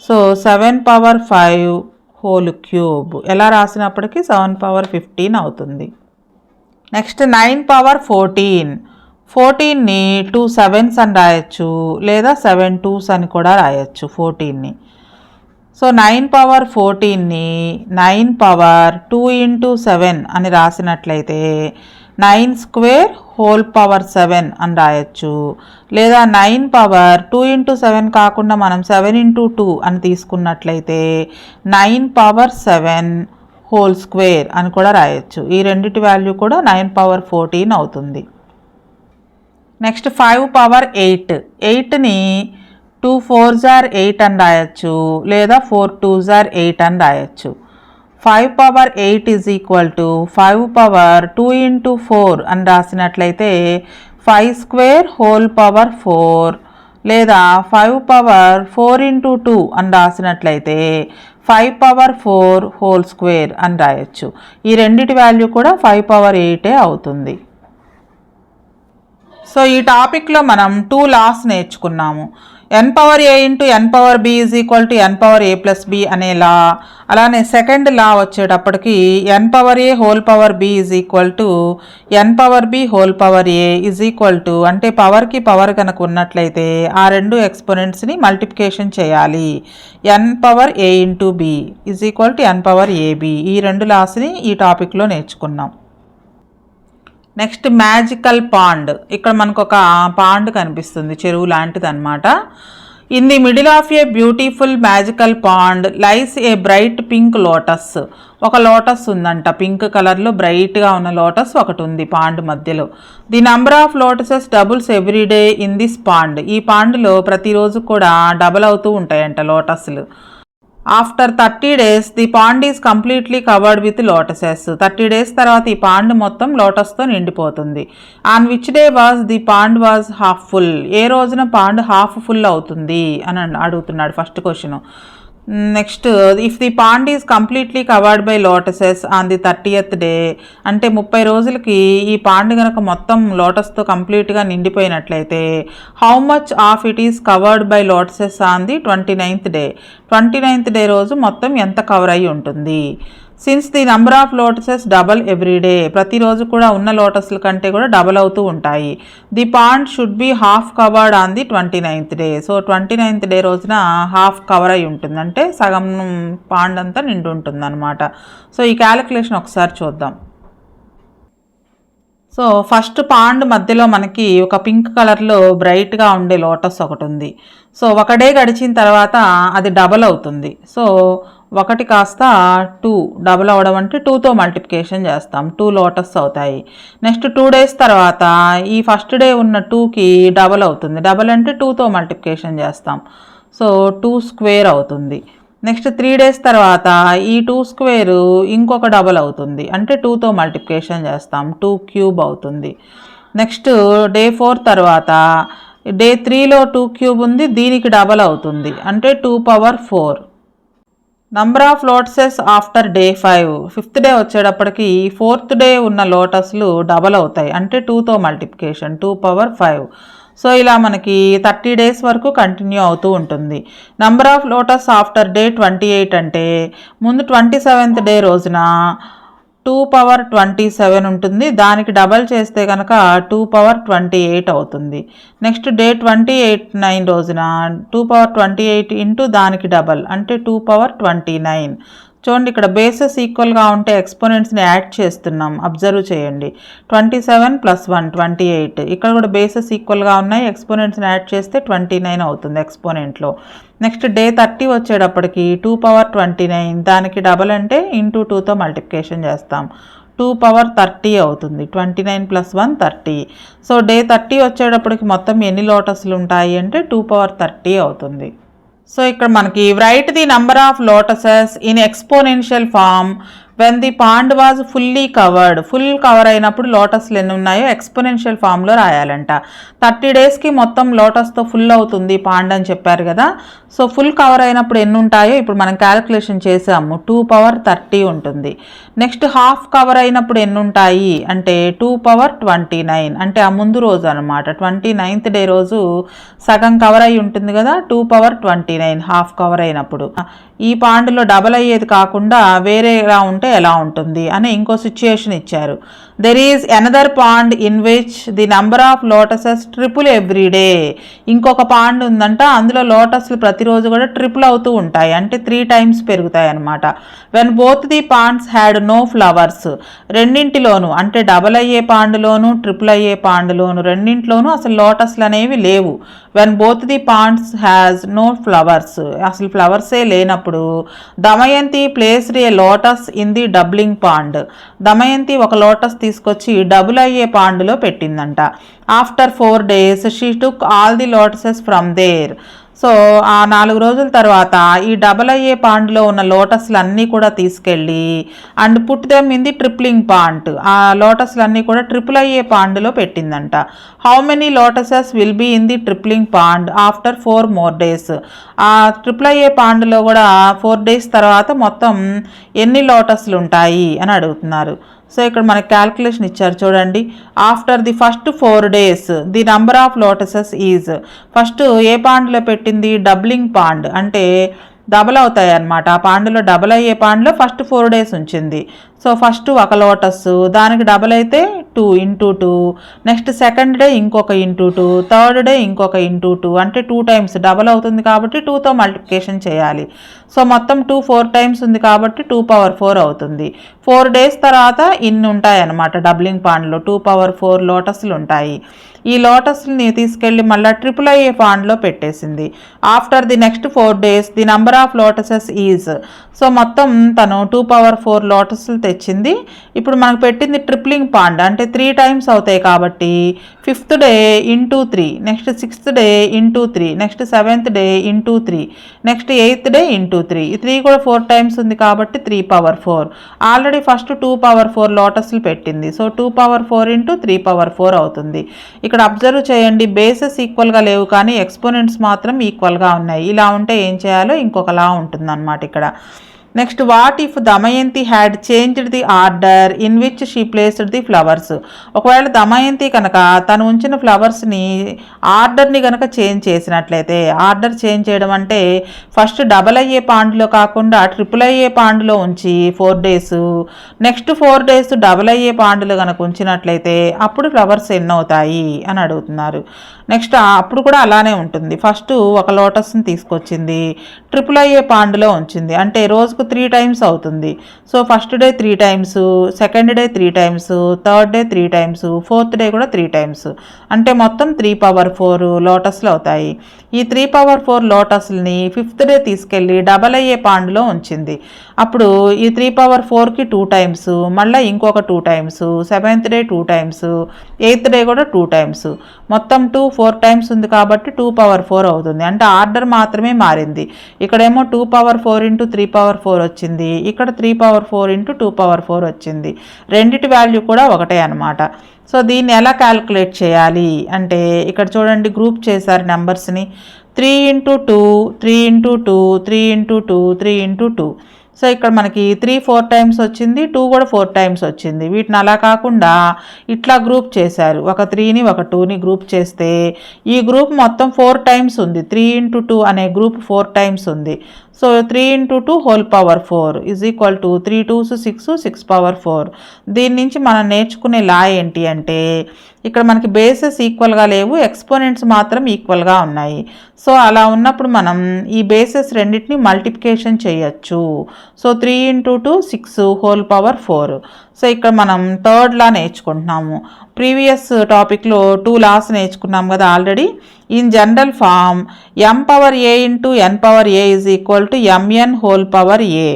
So 7 power 5 whole cube ఎలా రాసినప్పటికీ 7 పవర్ 15 అవుతుంది. నెక్స్ట్ 9 పవర్ 14, 14ని 2 7s అని రాయొచ్చు, లేదా 7 2s అని కూడా రాయొచ్చు 14ని. సో 9 పవర్ 14ని 9 పవర్ 2 ఇంటూ 7 అని రాసినట్లయితే 9 స్క్వేర్ హోల్ పవర్ 7 అని రాయొచ్చు, లేదా 9 పవర్ 2 ఇంటూ 7 కాకుండా మనం 7 ఇంటూ 2 అని తీసుకున్నట్లయితే 9 పవర్ 7 హోల్ స్క్వేర్ అని కూడా రాయొచ్చు. ఈ రెండిటి వాల్యూ కూడా 9 పవర్ 14 అవుతుంది. నెక్స్ట్ 5 పవర్ 8, 8ని 2 4s are 8 అని రాయొచ్చు, లేదా 4 2s are 8 అని రాయొచ్చు. 5 power 8 is equal to 5 power 2 into 4 అని రాసినట్లయితే 5 స్క్వేర్ హోల్ పవర్ 4, లేదా 5 పవర్ 4 ఇంటూ 2 అని రాసినట్లయితే 5 పవర్ 4 హోల్ స్క్వేర్ అని రాయొచ్చు. ఈ రెండిటి వాల్యూ కూడా 5 పవర్ 8 అవుతుంది. సో ఈ టాపిక్లో మనం 2 లాస్ నేర్చుకున్నాము. n power a into n power b is equal to n power a plus b అనే లా, అలానే సెకండ్ లా వచ్చేటప్పటికి n power a whole power b is equal to n power b whole power a is equal to, అంటే పవర్కి power కనుక ఉన్నట్లయితే ఆ రెండు ఎక్స్పోనెంట్స్ని multiplication చేయాలి. n power a into b is equal to n power ab. ఈ రెండు లాస్ని ఈ టాపిక్లో నేర్చుకున్నాం. Next magical pond. ఇక్కడ మనకు ఒక పాండ్ కనిపిస్తుంది, చెరువు లాంటిది అనమాట. In the middle of a beautiful magical pond lies a bright pink lotus. ఒక లోటస్ ఉందంట, పింక్ కలర్లో బ్రైట్గా ఉన్న లోటస్ ఒకటి ఉంది పాండ్ మధ్యలో. The number of lotuses doubles every day in this pond. ఈ పాండ్లో ప్రతిరోజు కూడా డబల్ అవుతూ ఉంటాయంట లోటస్లు. After 30 days the pond is completely covered with lotuses. 30 days తర్వాత ఈ పాండ్ మొత్తం లోటస్తో నిండిపోతుంది. On which day was the pond was half full. ఏ రోజున పాండ్ హాఫ్ ఫుల్ అవుతుంది అని అడుగుతున్నాడు first question. Next if the pond is completely covered by lotuses on the 30th day, అంటే 30 రోజులకి ఈ పాండ్ కనుక మొత్తం లోటస్తో కంప్లీట్గా నిండిపోయినట్లయితే how much of it is covered by lotuses on the 29th day. 29th day రోజు మొత్తం ఎంత కవర్ అయి ఉంటుంది. Since the number of lotuses double everyday, ప్రతిరోజు కూడా ఉన్న లోటస్ల కంటే కూడా డబల్ అవుతూ ఉంటాయి. The pond should be half covered on the 29th day. So 29th day రోజున హాఫ్ కవర్ అయి ఉంటుంది, అంటే సగం పాండ్ అంతా నిండి ఉంటుంది అనమాట. సో ఈ క్యాలిక్యులేషన్ ఒకసారి చూద్దాం. సో ఫస్ట్ పాండ్ మధ్యలో మనకి ఒక పింక్ కలర్లో బ్రైట్గా ఉండే లోటస్ ఒకటి ఉంది. సో ఒక డే గడిచిన తర్వాత అది డబల్ అవుతుంది. సో 1 కాస్త 2 డబల్ అవ్వడం అంటే 2తో మల్టిప్లికేషన్ చేస్తాం, 2 లోటస్ అవుతాయి. నెక్స్ట్ 2 days తర్వాత ఈ ఫస్ట్ డే ఉన్న 2కి డబల్ అవుతుంది. డబల్ అంటే 2తో మల్టిప్లికేషన్ చేస్తాం, సో 2 స్క్వేర్ అవుతుంది. నెక్స్ట్ 3 days తర్వాత ఈ 2 స్క్వేర్ ఇంకొక డబల్ అవుతుంది, అంటే 2తో మల్టిప్లికేషన్ చేస్తాం, 2 క్యూబ్ అవుతుంది. నెక్స్ట్ డే 4 తర్వాత డే 3లో 2 క్యూబ్ ఉంది, దీనికి డబల్ అవుతుంది, అంటే 2 power 4. Number of lotuses after day 5, 5th day వచ్చేటప్పటికి 4th డే ఉన్న లోటస్లు డబల్ అవుతాయి, అంటే 2తో మల్టిప్లికేషన్ 2^5. సో ఇలా మనకి 30 డేస్ వరకు కంటిన్యూ అవుతూ ఉంటుంది. Number of lotus after day 28 అంటే ముందు 27th డే రోజున 2^27 ఉంటుంది, దానికి డబల్ చేస్తే కనుక 2^28 అవుతుంది. నెక్స్ట్ డే 29 రోజున 2^28 ఇంటూ దానికి డబల్ అంటే 2^29. చూడండి, ఇక్కడ బేసెస్ ఈక్వల్గా ఉంటే ఎక్స్పోనెంట్స్ని యాడ్ చేస్తున్నాం, అబ్జర్వ్ చేయండి. 27 + 1 28, ఇక్కడ కూడా బేసెస్ ఈక్వల్గా ఉన్నాయి, ఎక్స్పోనెంట్స్ని యాడ్ చేస్తే 29 అవుతుంది ఎక్స్పోనెంట్లో. నెక్స్ట్ డే 30 వచ్చేటప్పటికి 2^29, దానికి డబల్ అంటే ఇంటూ 2తో మల్టిప్లికేషన్ చేస్తాం, 2^30 అవుతుంది. 29 + 1 30. సో డే 30 వచ్చేటప్పటికి మొత్తం ఎన్ని లోటస్లు ఉంటాయి అంటే 2^30 అవుతుంది. సో ఇక్కడ మనకి write the number of lotuses in exponential form when the pond was fully covered. Full cover అయినప్పుడు లోటస్లు ఎన్ని ఉన్నాయో ఎక్స్పోనెన్షియల్ ఫామ్లో రాయాలంట. 30 డేస్కి మొత్తం లోటస్తో ఫుల్ అవుతుంది పాండ్ అని చెప్పారు కదా. సో ఫుల్ కవర్ అయినప్పుడు ఎన్ని ఉంటాయో ఇప్పుడు మనం క్యాలిక్యులేషన్ చేసాము, 2^30 ఉంటుంది. నెక్స్ట్ హాఫ్ కవర్ అయినప్పుడు ఎన్ని ఉంటాయి అంటే 2^29, అంటే ఆ ముందు రోజు అనమాట, 29th డే రోజు సగం కవర్ అయి ఉంటుంది కదా, 2^29 హాఫ్ కవర్ అయినప్పుడు. ఈ పాండ్లో డబల్ అయ్యేది కాకుండా వేరేలా ఉంటే ఎలా ఉంటుంది అని ఇంకో సిచ్యుయేషన్ ఇచ్చారు. There is another pond in which the number of lotuses triple every day. ఇంకొక పాండ్ ఉందంట, అందులో లోటస్లు ప్రతిరోజు కూడా ట్రిపుల్ అవుతూ ఉంటాయి, అంటే 3 times పెరుగుతాయి అనమాట. When both the ponds had no flowers. రెండింటిలోనూ అంటే డబల్ అయ్యే పాండ్లోను ట్రిపుల్ అయ్యే పాండ్లోను రెండింటిలోనూ అసలు లోటస్లు అనేవి లేవు. When both the ponds has no flowers, అసలు ఫ్లవర్సే లేనప్పుడు Damayanti placed a lotus in the doubling pond. Damayanti ఒక లోటస్ తీసుకొచ్చి డబుల్ అయ్యే పాండ్లో పెట్టిందంట. After 4 days she took all the lotuses from there. So ఆ 4 రోజుల తర్వాత ఈ డబల్ అయ్యే పాండ్లో ఉన్న లోటస్లు అన్నీ కూడా తీసుకెళ్ళి and put them in the tripling pond, ఆ లోటస్లు అన్నీ కూడా ట్రిపుల్ అయ్యే పాండ్లో పెట్టిందంట. How many lotuses will be in the tripling pond after 4 more days. ఆ ట్రిపుల్ అయ్యే పాండ్లో కూడా 4 days తర్వాత మొత్తం ఎన్ని లోటస్లు ఉంటాయి అని అడుగుతున్నారు. సో ఇక్కడ మనకి క్యాల్కులేషన్ ఇచ్చారు చూడండి. After the first 4 days the number of lotuses is, first ఏ పాండ్లో పెట్టింది, డబ్లింగ్ పాండ్, అంటే డబల్ అవుతాయి అన్నమాట. ఆ పాండ్లో డబల్ అయ్యే పాండ్లో ఫస్ట్ 4 days ఉంచింది. సో ఫస్ట్ ఒక లోటస్, దానికి డబల్ అయితే 2 × 2, నెక్స్ట్ సెకండ్ డే ఇంకొక × 2, థర్డ్ డే ఇంకొక × 2, అంటే 2 times డబల్ అవుతుంది కాబట్టి 2తో మల్టిప్లికేషన్ చేయాలి. సో మొత్తం 2 4 times ఉంది కాబట్టి 2^4 అవుతుంది. 4 days తర్వాత ఇన్ని ఉంటాయి అన్నమాట డబ్లింగ్ పాండ్లో, 2^4 లోటస్లు ఉంటాయి. ఈ లోటస్ని తీసుకెళ్ళి మళ్ళీ ట్రిపుల్ అయ్యే పాండ్లో పెట్టేసింది. After the next 4 days the number of lotuses is, so మొత్తం తను 2^4 లోటస్లు తెచ్చింది. ఇప్పుడు మనకు పెట్టింది ట్రిప్లింగ్ పాండ్, అంటే 3 times అవుతాయి కాబట్టి 5th day × 3, next 6th day × 3, next 7th day × 3, next 8th day × 3. ఈ 3 కూడా 4 times ఉంది కాబట్టి 3^4. ఆల్రెడీ ఫస్ట్ 2^4 లోటస్లు పెట్టింది, సో 2^4 × 3^4 అవుతుంది. ఇక్కడ అబ్జర్వ్ చేయండి, బేసెస్ ఈక్వల్గా లేవు కానీ ఎక్స్పోనెంట్స్ మాత్రం ఈక్వల్గా ఉన్నాయి. ఇలా ఉంటే ఏం చేయాలో ఇంకొకలా ఉంటుంది అన్నమాట ఇక్కడ. Next what if Damayanti had changed the order in which she placed the flowers. ఒకవేళ దమయంతి కనుక తను ఉంచిన ఫ్లవర్స్ని ఆర్డర్ని కనుక చేంజ్ చేసినట్లయితే, ఆర్డర్ చేంజ్ చేయడం అంటే ఫస్ట్ డబల్ అయ్యే పాండ్లో కాకుండా ట్రిపుల్ అయ్యే పాండ్లో ఉంచి 4 days, నెక్స్ట్ 4 days డబల్ అయ్యే పాండ్లో కనుక ఉంచినట్లయితే అప్పుడు ఫ్లవర్స్ ఎన్ని అవుతాయి అని అడుగుతున్నారు. నెక్స్ట్ అప్పుడు కూడా అలానే ఉంటుంది. ఫస్ట్ ఒక లోటస్ని తీసుకొచ్చింది, ట్రిపుల్ అయ్యే పాండ్లో ఉంచింది, అంటే రోజుకు 3 times అవుతుంది. So first day 3 times, second day 3 times, third day 3 times, fourth day కూడా 3 times, అంటే మొత్తం 3^4 లోటస్లు అవుతాయి. ఈ 3^4 లోటస్ని 5th డే తీసుకెళ్ళి డబల్ అయ్యే పాండ్లో ఉంచింది. అప్పుడు ఈ 3^4కి 2 times, మళ్ళీ ఇంకొక 2 times, 7th day 2 times, 8th day కూడా 2 times, మొత్తం 4 times ఉంది కాబట్టి 2^4 అవుతుంది. అంటే ఆర్డర్ మాత్రమే మారింది. ఇక్కడేమో 2^4 × 3^4 వచ్చింది, ఇక్కడ 3^4 × 2^4 వచ్చింది. రెండిటి వాల్యూ కూడా ఒకటే అనమాట. సో దీన్ని ఎలా క్యాలిక్యులేట్ చేయాలి అంటే ఇక్కడ చూడండి, గ్రూప్ చేశారు నెంబర్స్ని 3 into 2, 3 into 2, 3 into 2, 3 into 2. So ఇక్కడ మనకి 3 4 టైమ్స్ వచ్చింది, 2 కూడా 4 టైమ్స్ వచ్చింది. వీటిని అలా కాకుండా ఇట్లా గ్రూప్ చేశారు. ఒక 3ని ఒక 2ని గ్రూప్ చేస్తే ఈ గ్రూప్ మొత్తం 4 టైమ్స్ ఉంది. 3 into 2 అనే గ్రూప్ 4 టైమ్స్ ఉంది. So 3 into 2 whole power 4 is equal to 3 2s 6, 6 power 4. దీని నుంచి మనం నేర్చుకునే లా ఏంటి అంటే ఇక్కడ మనకి బేసెస్ ఈక్వల్గా లేవు, ఎక్స్పోనెంట్స్ మాత్రం ఈక్వల్గా ఉన్నాయి. సో అలా ఉన్నప్పుడు మనం ఈ బేసెస్ రెండింటిని మల్టిప్లికేషన్ చేయొచ్చు. So 3 into 2 6 whole power 4. So ఇక్కడ మనం థర్డ్ లా నేర్చుకుంటున్నాము. ప్రీవియస్ టాపిక్లో 2 లాస్ నేర్చుకున్నాం కదా already. In general form m power a into n power a is equal to mn whole power a.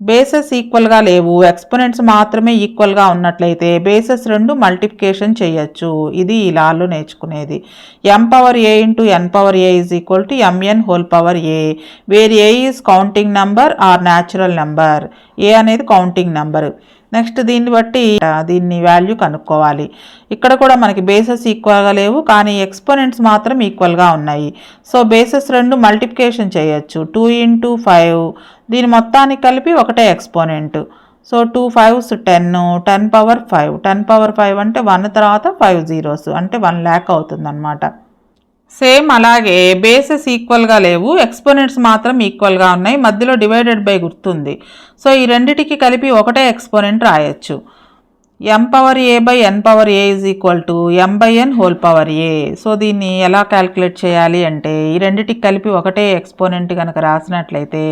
Bases ఈక్వల్గా లేవు, ఎక్స్పోనెంట్స్ మాత్రమే ఈక్వల్గా ఉన్నట్లయితే బేసెస్ రెండు మల్టిప్లికేషన్ చేయొచ్చు. ఇది ఈ లాలో నేర్చుకునేది. m power a into n power a is equal to mn whole power a, where a is counting number or natural number. a అనేది కౌంటింగ్ నెంబర్. నెక్స్ట్ దీన్ని బట్టి దీన్ని వాల్యూ కనుక్కోవాలి. ఇక్కడ కూడా మనకి బేసెస్ ఈక్వల్గా లేవు, కానీ ఎక్స్పోనెంట్స్ మాత్రం ఈక్వల్గా ఉన్నాయి. సో బేసెస్ రెండు మల్టిప్లికేషన్ చేయొచ్చు. 2 into 5, దీని మొత్తానికి కలిపి ఒకటే exponent. So 2 5s 10, 10 power 5, 10 power 5 అంటే 1 తర్వాత 5 zeros అంటే 1 lakh అవుతుంది అన్నమాట. సేమ్ అలాగే బేసెస్ ఈక్వల్గా లేవు, ఎక్స్పోనెంట్స్ మాత్రం ఈక్వల్గా ఉన్నాయి, మధ్యలో డివైడెడ్ బై గుర్తుంది. సో ఈ రెండిటికి కలిపి ఒకటే ఎక్స్పోనెంట్ రాయొచ్చు. m power a by n power a is equal to m by n whole power a. So దీన్ని ఎలా క్యాలిక్యులేట్ చేయాలి అంటే ఈ రెండిటికి కలిపి ఒకటే ఎక్స్పోనెంట్ కనుక రాసినట్లయితే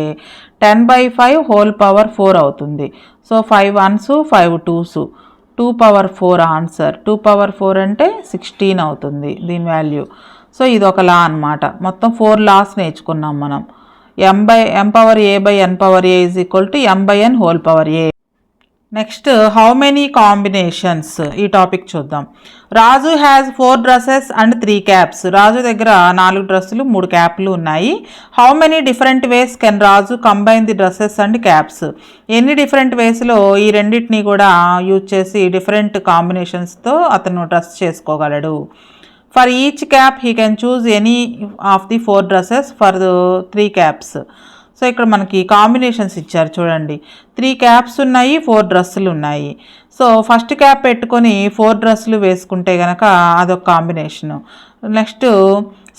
10/5 హోల్ పవర్ 4 అవుతుంది. So 5 1s 5 2s, 2 power 4 answer. 2 power 4 అంటే 16 అవుతుంది దీని వాల్యూ. సో ఇది ఒక లా అనమాట. మొత్తం 4 లాస్ నేర్చుకున్నాం మనం. m power a by n power a is equal to m by n whole power a. Next how many combinations, ఈ టాపిక్ చూద్దాం. Raju has 4 dresses and 3 caps. Raju దగ్గర 4 డ్రెస్సులు 3 క్యాప్లు ఉన్నాయి. How many different ways can Raju combine the dresses and caps. ఎన్ని different వేస్లో ఈ రెండింటిని కూడా యూజ్ చేసి డిఫరెంట్ కాంబినేషన్స్తో అతను డ్రెస్ చేసుకోగలడు. For each cap he can choose any of the 4 dresses for 3 caps. So ఇక్కడ మనకి కాంబినేషన్స్ ఇచ్చారు చూడండి. 3 క్యాప్స్ ఉన్నాయి, 4 డ్రెస్సులు ఉన్నాయి. సో ఫస్ట్ క్యాప్ పెట్టుకొని 4 డ్రెస్సులు వేసుకుంటే కనుక అదొక కాంబినేషను. నెక్స్ట్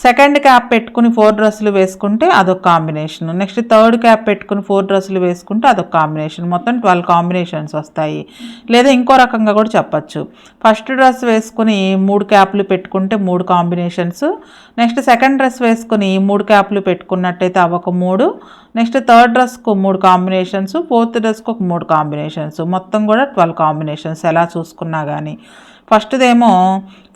సెకండ్ క్యాప్ పెట్టుకుని 4 డ్రెస్సులు వేసుకుంటే అదొక కాంబినేషన్. నెక్స్ట్ థర్డ్ క్యాప్ పెట్టుకుని 4 డ్రెస్సులు వేసుకుంటే అదొక కాంబినేషన్. మొత్తం 12 కాంబినేషన్స్ వస్తాయి. లేదా ఇంకో రకంగా కూడా చెప్పచ్చు. ఫస్ట్ డ్రెస్ వేసుకుని 3 క్యాప్లు పెట్టుకుంటే 3 కాంబినేషన్స్. నెక్స్ట్ సెకండ్ డ్రెస్ వేసుకుని 3 క్యాప్లు పెట్టుకున్నట్టయితే అవొక 3. నెక్స్ట్ థర్డ్ డ్రెస్కు 3 కాంబినేషన్స్, ఫోర్త్ డ్రెస్కు ఒక 3 కాంబినేషన్స్. మొత్తం కూడా 12 కాంబినేషన్స్ ఎలా చూసుకున్నా కానీ. ఫస్ట్దేమో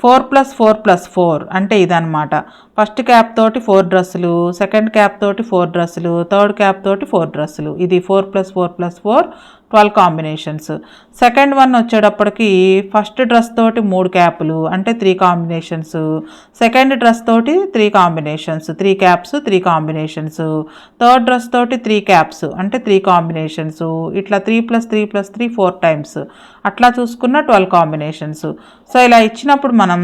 4 + 4 + 4 అంటే ఇదనమాట. ఫస్ట్ క్యాప్ తోటి 4 డ్రెస్సులు, సెకండ్ క్యాప్ తోటి 4 డ్రెస్సులు, థర్డ్ క్యాప్ తోటి 4 డ్రెస్సులు. ఇది 4 + 4 + 4 12 కాంబినేషన్స్. సెకండ్ వన్ వచ్చేటప్పటికి ఫస్ట్ డ్రెస్ తోటి 3 క్యాపులు అంటే 3 కాంబినేషన్స్. సెకండ్ డ్రెస్ తోటి 3 combinations, 3 caps 3 combinations. Third dress తోటి 3 క్యాప్స్ అంటే 3 కాంబినేషన్స్. ఇట్లా 3 + 3 + 3 4 టైమ్స్ అట్లా చూసుకున్న 12 కాంబినేషన్స్. సో ఇలా ఇచ్చినప్పుడు మనం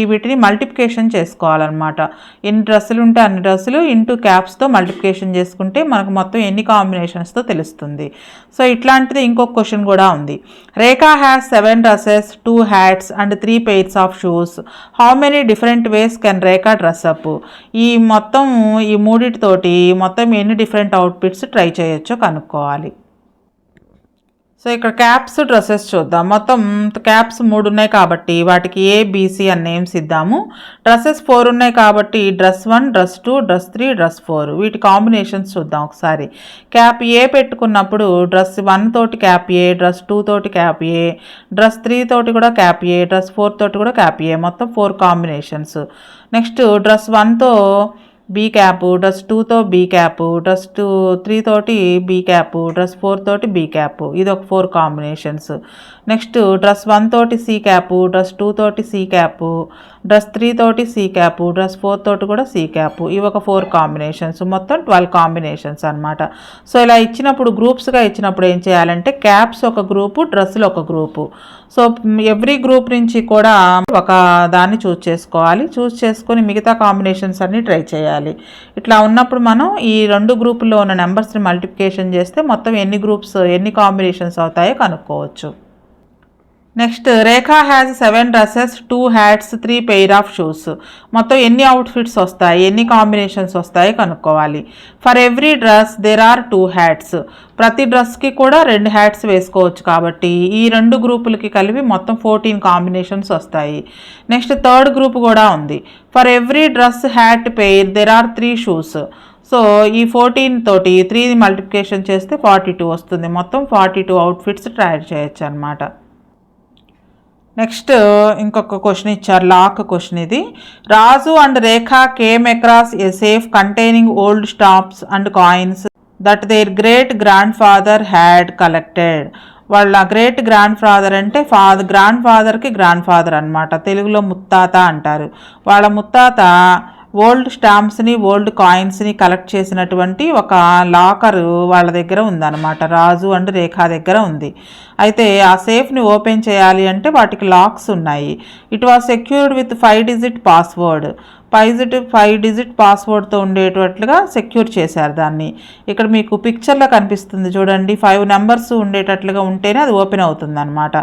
వీటిని మల్టిప్లికేషన్ చేసుకోవాలన్నమాట. ఎన్ని డ్రెస్సులు ఉంటే అన్ని డ్రెస్సులు ఇంటూ క్యాప్స్తో మల్టిప్లికేషన్ చేసుకుంటే మనకు మొత్తం ఎన్ని కాంబినేషన్స్తో తెలుస్తుంది. సో ఇట్లాంటిది ఇంకొక క్వశ్చన్ కూడా ఉంది. Rekha has 7 dresses, 2 hats and 3 pairs of shoes. How many different ways can Rekha dress up. ఈ మూడిటితోటి మొత్తం ఎన్ని డిఫరెంట్ అవుట్ఫిట్స్ ట్రై చేయొచ్చో కనుక్కోవాలి. సో ఇక్కడ క్యాప్స్ డ్రెస్సెస్ చూద్దాం. మొత్తం క్యాప్స్ 3 ఉన్నాయి కాబట్టి వాటికి ABC అని నేమ్స్ ఇద్దాము. డ్రెస్సెస్ 4 ఉన్నాయి కాబట్టి డ్రెస్ 1, డ్రెస్ 2, డ్రెస్ 3, డ్రెస్ 4 వీటి కాంబినేషన్స్ చూద్దాం ఒకసారి. క్యాప్ ఏ పెట్టుకున్నప్పుడు డ్రెస్ 1 తోటి క్యాప్ ఏ, డ్రెస్ 2 తోటి క్యాప్ ఏ, డ్రెస్ 3 తోటి కూడా క్యాప్ ఏ, డ్రెస్ 4 తోటి కూడా క్యాప్ ఏ, మొత్తం 4 కాంబినేషన్స్. నెక్స్ట్ డ్రెస్ 1తో బీ క్యాప్, డ్రెస్ 2తో బీ క్యాప్, డ్రెస్ 3 తోటి బీ క్యాప్, డ్రెస్ 4 తోటి బీ క్యాప్. ఇది ఒక 4 కాంబినేషన్స్. నెక్స్ట్ డ్రెస్ 1 తోటి సి క్యాప్, డ్రెస్ 2 తోటి సి క్యాప్, డ్రెస్ 3 తోటి సి క్యాప్, డ్రెస్ 4 తోటి కూడా సి క్యాప్. ఇవి ఒక 4 కాంబినేషన్స్, మొత్తం 12 కాంబినేషన్స్ అనమాట. సో ఇలా ఇచ్చినప్పుడు గ్రూప్స్గా ఇచ్చినప్పుడు ఏం చేయాలంటే క్యాప్స్ ఒక గ్రూపు, డ్రెస్సులు ఒక గ్రూపు. సో ఎవ్రీ గ్రూప్ నుంచి కూడా ఒక దాన్ని చూస్ చేసుకోవాలి. చూస్ చేసుకొని మిగతా కాంబినేషన్స్ అన్ని ట్రై చేయాలి. ఇట్లా ఉన్నప్పుడు మనం ఈ 2 గ్రూపుల్లో ఉన్న నెంబర్స్ని మల్టిప్లికేషన్ చేస్తే మొత్తం ఎన్ని గ్రూప్స్, ఎన్ని కాంబినేషన్స్ అవుతాయో కనుక్కోవచ్చు. Next Rekha has 7 dresses, 2 hats, 3 pair of shoes. మొత్తం ఎన్ని అవుట్ఫిట్స్ వస్తాయి, ఎన్ని కాంబినేషన్స్ వస్తాయి కనుక్కోవాలి. For every dress there are 2 hats. ప్రతి డ్రెస్కి కూడా 2 హ్యాట్స్ వేసుకోవచ్చు కాబట్టి ఈ 2 గ్రూపులకి కలిపి మొత్తం 14 కాంబినేషన్స్ వస్తాయి. నెక్స్ట్ థర్డ్ గ్రూప్ కూడా ఉంది. For every dress hat pair there are 3 shoes. So ఈ 14 తోటి 3 మల్టిప్లికేషన్ చేస్తే 42 వస్తుంది. మొత్తం 42 అవుట్ఫిట్స్ ట్రై చేయొచ్చు అనమాట. నెక్స్ట్ ఇంకొక క్వశ్చన్ ఇచ్చారు, లాక్ క్వశ్చన్ ఇది. Raju and Rekha came across a safe containing old stamps and coins that their great grand father had collected. వాళ్ళ గ్రేట్ గ్రాండ్ ఫాదర్ అంటే గ్రాండ్ ఫాదర్కి గ్రాండ్ ఫాదర్ అనమాట, తెలుగులో ముత్తాత అంటారు. వాళ్ళ ముత్తాత ఓల్డ్ స్టాంప్స్ని, ఓల్డ్ కాయిన్స్ని కలెక్ట్ చేసినటువంటి ఒక లాకరు వాళ్ళ దగ్గర ఉందన్నమాట, రాజు అండ్ రేఖా దగ్గర ఉంది. అయితే ఆ సేఫ్ని ఓపెన్ చేయాలి అంటే వాటికి లాక్స్ ఉన్నాయి. It was secured with 5 digit password. 5 digit పాస్వర్డ్తో ఉండేటట్లుగా సెక్యూర్ చేశారు దాన్ని. ఇక్కడ మీకు పిక్చర్లో కనిపిస్తుంది చూడండి, 5 నెంబర్స్ ఉండేటట్లుగా ఉంటేనే అది ఓపెన్ అవుతుంది అనమాట.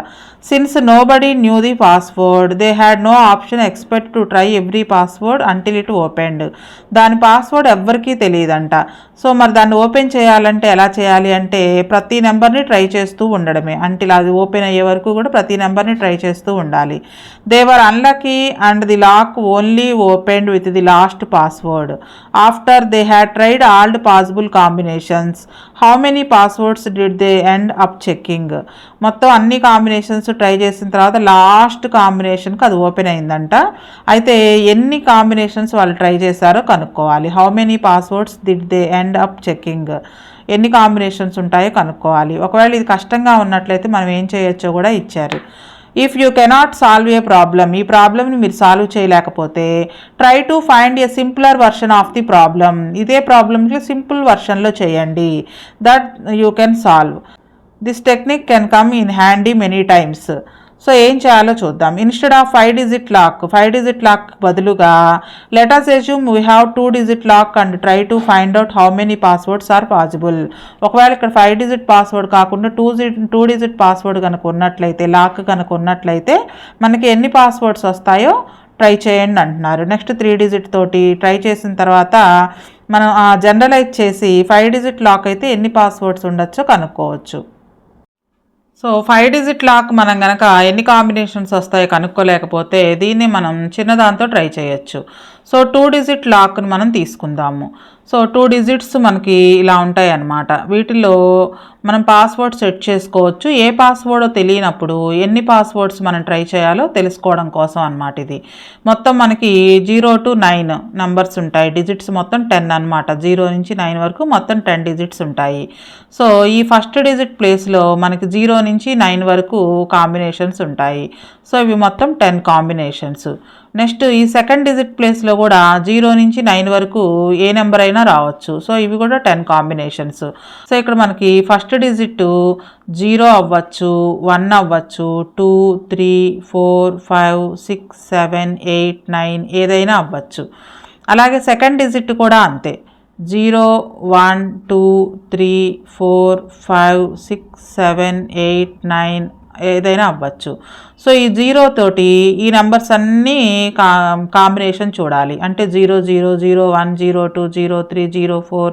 Since nobody knew the password they had no option expect to try every password until it opened. దాని పాస్వర్డ్ ఎవ్వరికీ తెలియదంట. సో మరి దాన్ని ఓపెన్ చేయాలంటే ఎలా చేయాలి అంటే ప్రతి నెంబర్ని ట్రై చేస్తూ ఉండడమే, అంటిల్ అది ఓపెన్ అయ్యే వరకు కూడా ప్రతి నెంబర్ని ట్రై చేస్తూ ఉండాలి. They were unlucky and the lock only opened with the last password after they had tried all possible combinations. How many passwords did they end up checking. మొత్తం అన్ని కాంబినేషన్స్ ట్రై చేసిన తర్వాత లాస్ట్ కాంబినేషన్కి అది open అయిందంట. అయితే ఎన్ని combinations వాళ్ళు ట్రై చేశారో కనుక్కోవాలి. How many passwords did they end up checking, ఎన్ని కాంబినేషన్స్ ఉంటాయో కనుక్కోవాలి. ఒకవేళ ఇది కష్టంగా ఉన్నట్లయితే మనం ఏం చేయొచ్చో కూడా ఇచ్చారు. If you cannot solve a problem, ఈ ప్రాబ్లమ్ని మీరు సాల్వ్ చేయలేకపోతే try to find a simpler version of the problem. ఇదే ప్రాబ్లమ్కి సింపుల్ వర్షన్లో చేయండి, that you can solve. This technique can come in handy many times. So ఏం చేయాలో చూద్దాం. Instead of 5 digit lock, 5 digit lock బదులుగా let us assume we have 2 digit lock and try to find out how many passwords are possible. ఒకవేళ ఇక్కడ 5 digit password కాకుండా 2 digit password కనుక ఉన్నట్లయితే, lock కనుక ఉన్నట్లయితే మనకి ఎన్ని పాస్వర్డ్స్ వస్తాయో ట్రై చేయండి అంటున్నారు. నెక్స్ట్ 3 డిజిట్ తోటి ట్రై చేసిన తర్వాత మనం జనరలైజ్ చేసి 5 డిజిట్ లాక్ అయితే ఎన్ని పాస్వర్డ్స్ ఉండొచ్చో కనుక్కోవచ్చు. సో 5 డిజిట్ లాక్ మనం కనుక ఎన్ని కాంబినేషన్స్ వస్తాయో కనుక్కోలేకపోతే దీన్ని మనం చిన్నదాంతో ట్రై చేయొచ్చు. సో 2 డిజిట్ లాక్ని మనం తీసుకుందాము. సో 2 డిజిట్స్ మనకి ఇలా ఉంటాయి అన్నమాట. వీటిల్లో మనం పాస్వర్డ్ సెట్ చేసుకోవచ్చు. ఏ పాస్వర్డో తెలియనప్పుడు ఎన్ని పాస్వర్డ్స్ మనం ట్రై చేయాలో తెలుసుకోవడం కోసం అన్నమాట ఇది. మొత్తం మనకి 0 to 9 నంబర్స్ ఉంటాయి, డిజిట్స్ మొత్తం 10 అనమాట. 0 నుంచి 9 వరకు మొత్తం 10 డిజిట్స్ ఉంటాయి. సో ఈ ఫస్ట్ డిజిట్ ప్లేస్లో మనకి 0 నుంచి 9 వరకు కాంబినేషన్స్ ఉంటాయి. సో ఇవి మొత్తం 10 కాంబినేషన్స్. నెక్స్ట్ ఈ సెకండ్ డిజిట్ ప్లేస్లో కూడా 0 నుంచి 9 వరకు ఏ నెంబర్ అయినా రావచ్చు. సో ఇవి కూడా 10 కాంబినేషన్స్. సో ఇక్కడ మనకి ఫస్ట్ డిజిట్ 0 అవ్వచ్చు, 1 అవ్వచ్చు, 2, 3, 4, 5, 6, 7, 8, 9 ఏదైనా అవ్వచ్చు. అలాగే సెకండ్ డిజిట్ కూడా అంతే, 0, 1, 2, 3, 4, 5, 6, 7, 8, 9 ఏదైనా అవ్వచ్చు. సో ఈ 0 తోటి ఈ నెంబర్స్ అన్నీ కాంబినేషన్ చూడాలి. అంటే 0, 0, 0, 1, 0, 2, 0, 3, 0, 4,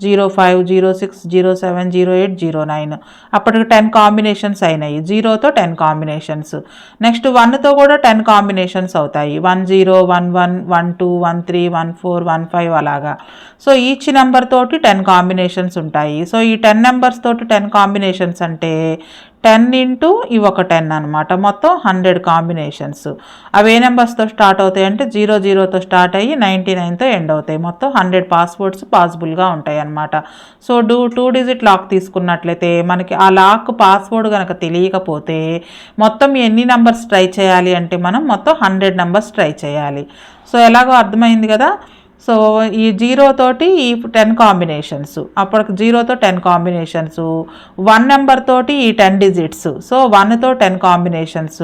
0, 5, 0, 6, 0, 7, 0, 8, 0, 9 అప్పటికి 10 కాంబినేషన్స్ అయినాయి. 0తో 10 కాంబినేషన్స్. నెక్స్ట్ 1తో కూడా 10 కాంబినేషన్స్ అవుతాయి. 1, 0, 1, 1, 1, 2, 1, 3, 1, 4, 1, 5 అలాగా. సో ఈచ్ నెంబర్ తోటి 10 కాంబినేషన్స్ ఉంటాయి. సో ఈ 10 నెంబర్స్ తోటి 10 కాంబినేషన్స్ అంటే 10 ఇంటూ ఇవి ఒక 10 అనమాట. మొత్తం 100 కాంబినేషన్స్. అవి ఏ నెంబర్స్తో స్టార్ట్ అవుతాయి అంటే 00తో స్టార్ట్ అయ్యి 99తో ఎండ్ అవుతాయి. మొత్తం 100 పాస్వర్డ్స్ పాసిబుల్గా ఉంటాయి అన్నమాట. సో 2 డిజిట్ లాక్ తీసుకున్నట్లయితే మనకి ఆ లాక్ పాస్వర్డ్ కనుక తెలియకపోతే మొత్తం ఎన్ని నెంబర్స్ ట్రై చేయాలి అంటే మనం మొత్తం 100 నెంబర్స్ ట్రై చేయాలి. సో ఎలాగో అర్థమైంది కదా. సో ఈ 0 తోటి ఈ 10 కాంబినేషన్స్, అప్పటికి 0తో 10 కాంబినేషన్స్, 1 నెంబర్ తోటి ఈ 10 డిజిట్స్, సో 1తో 10 కాంబినేషన్స్,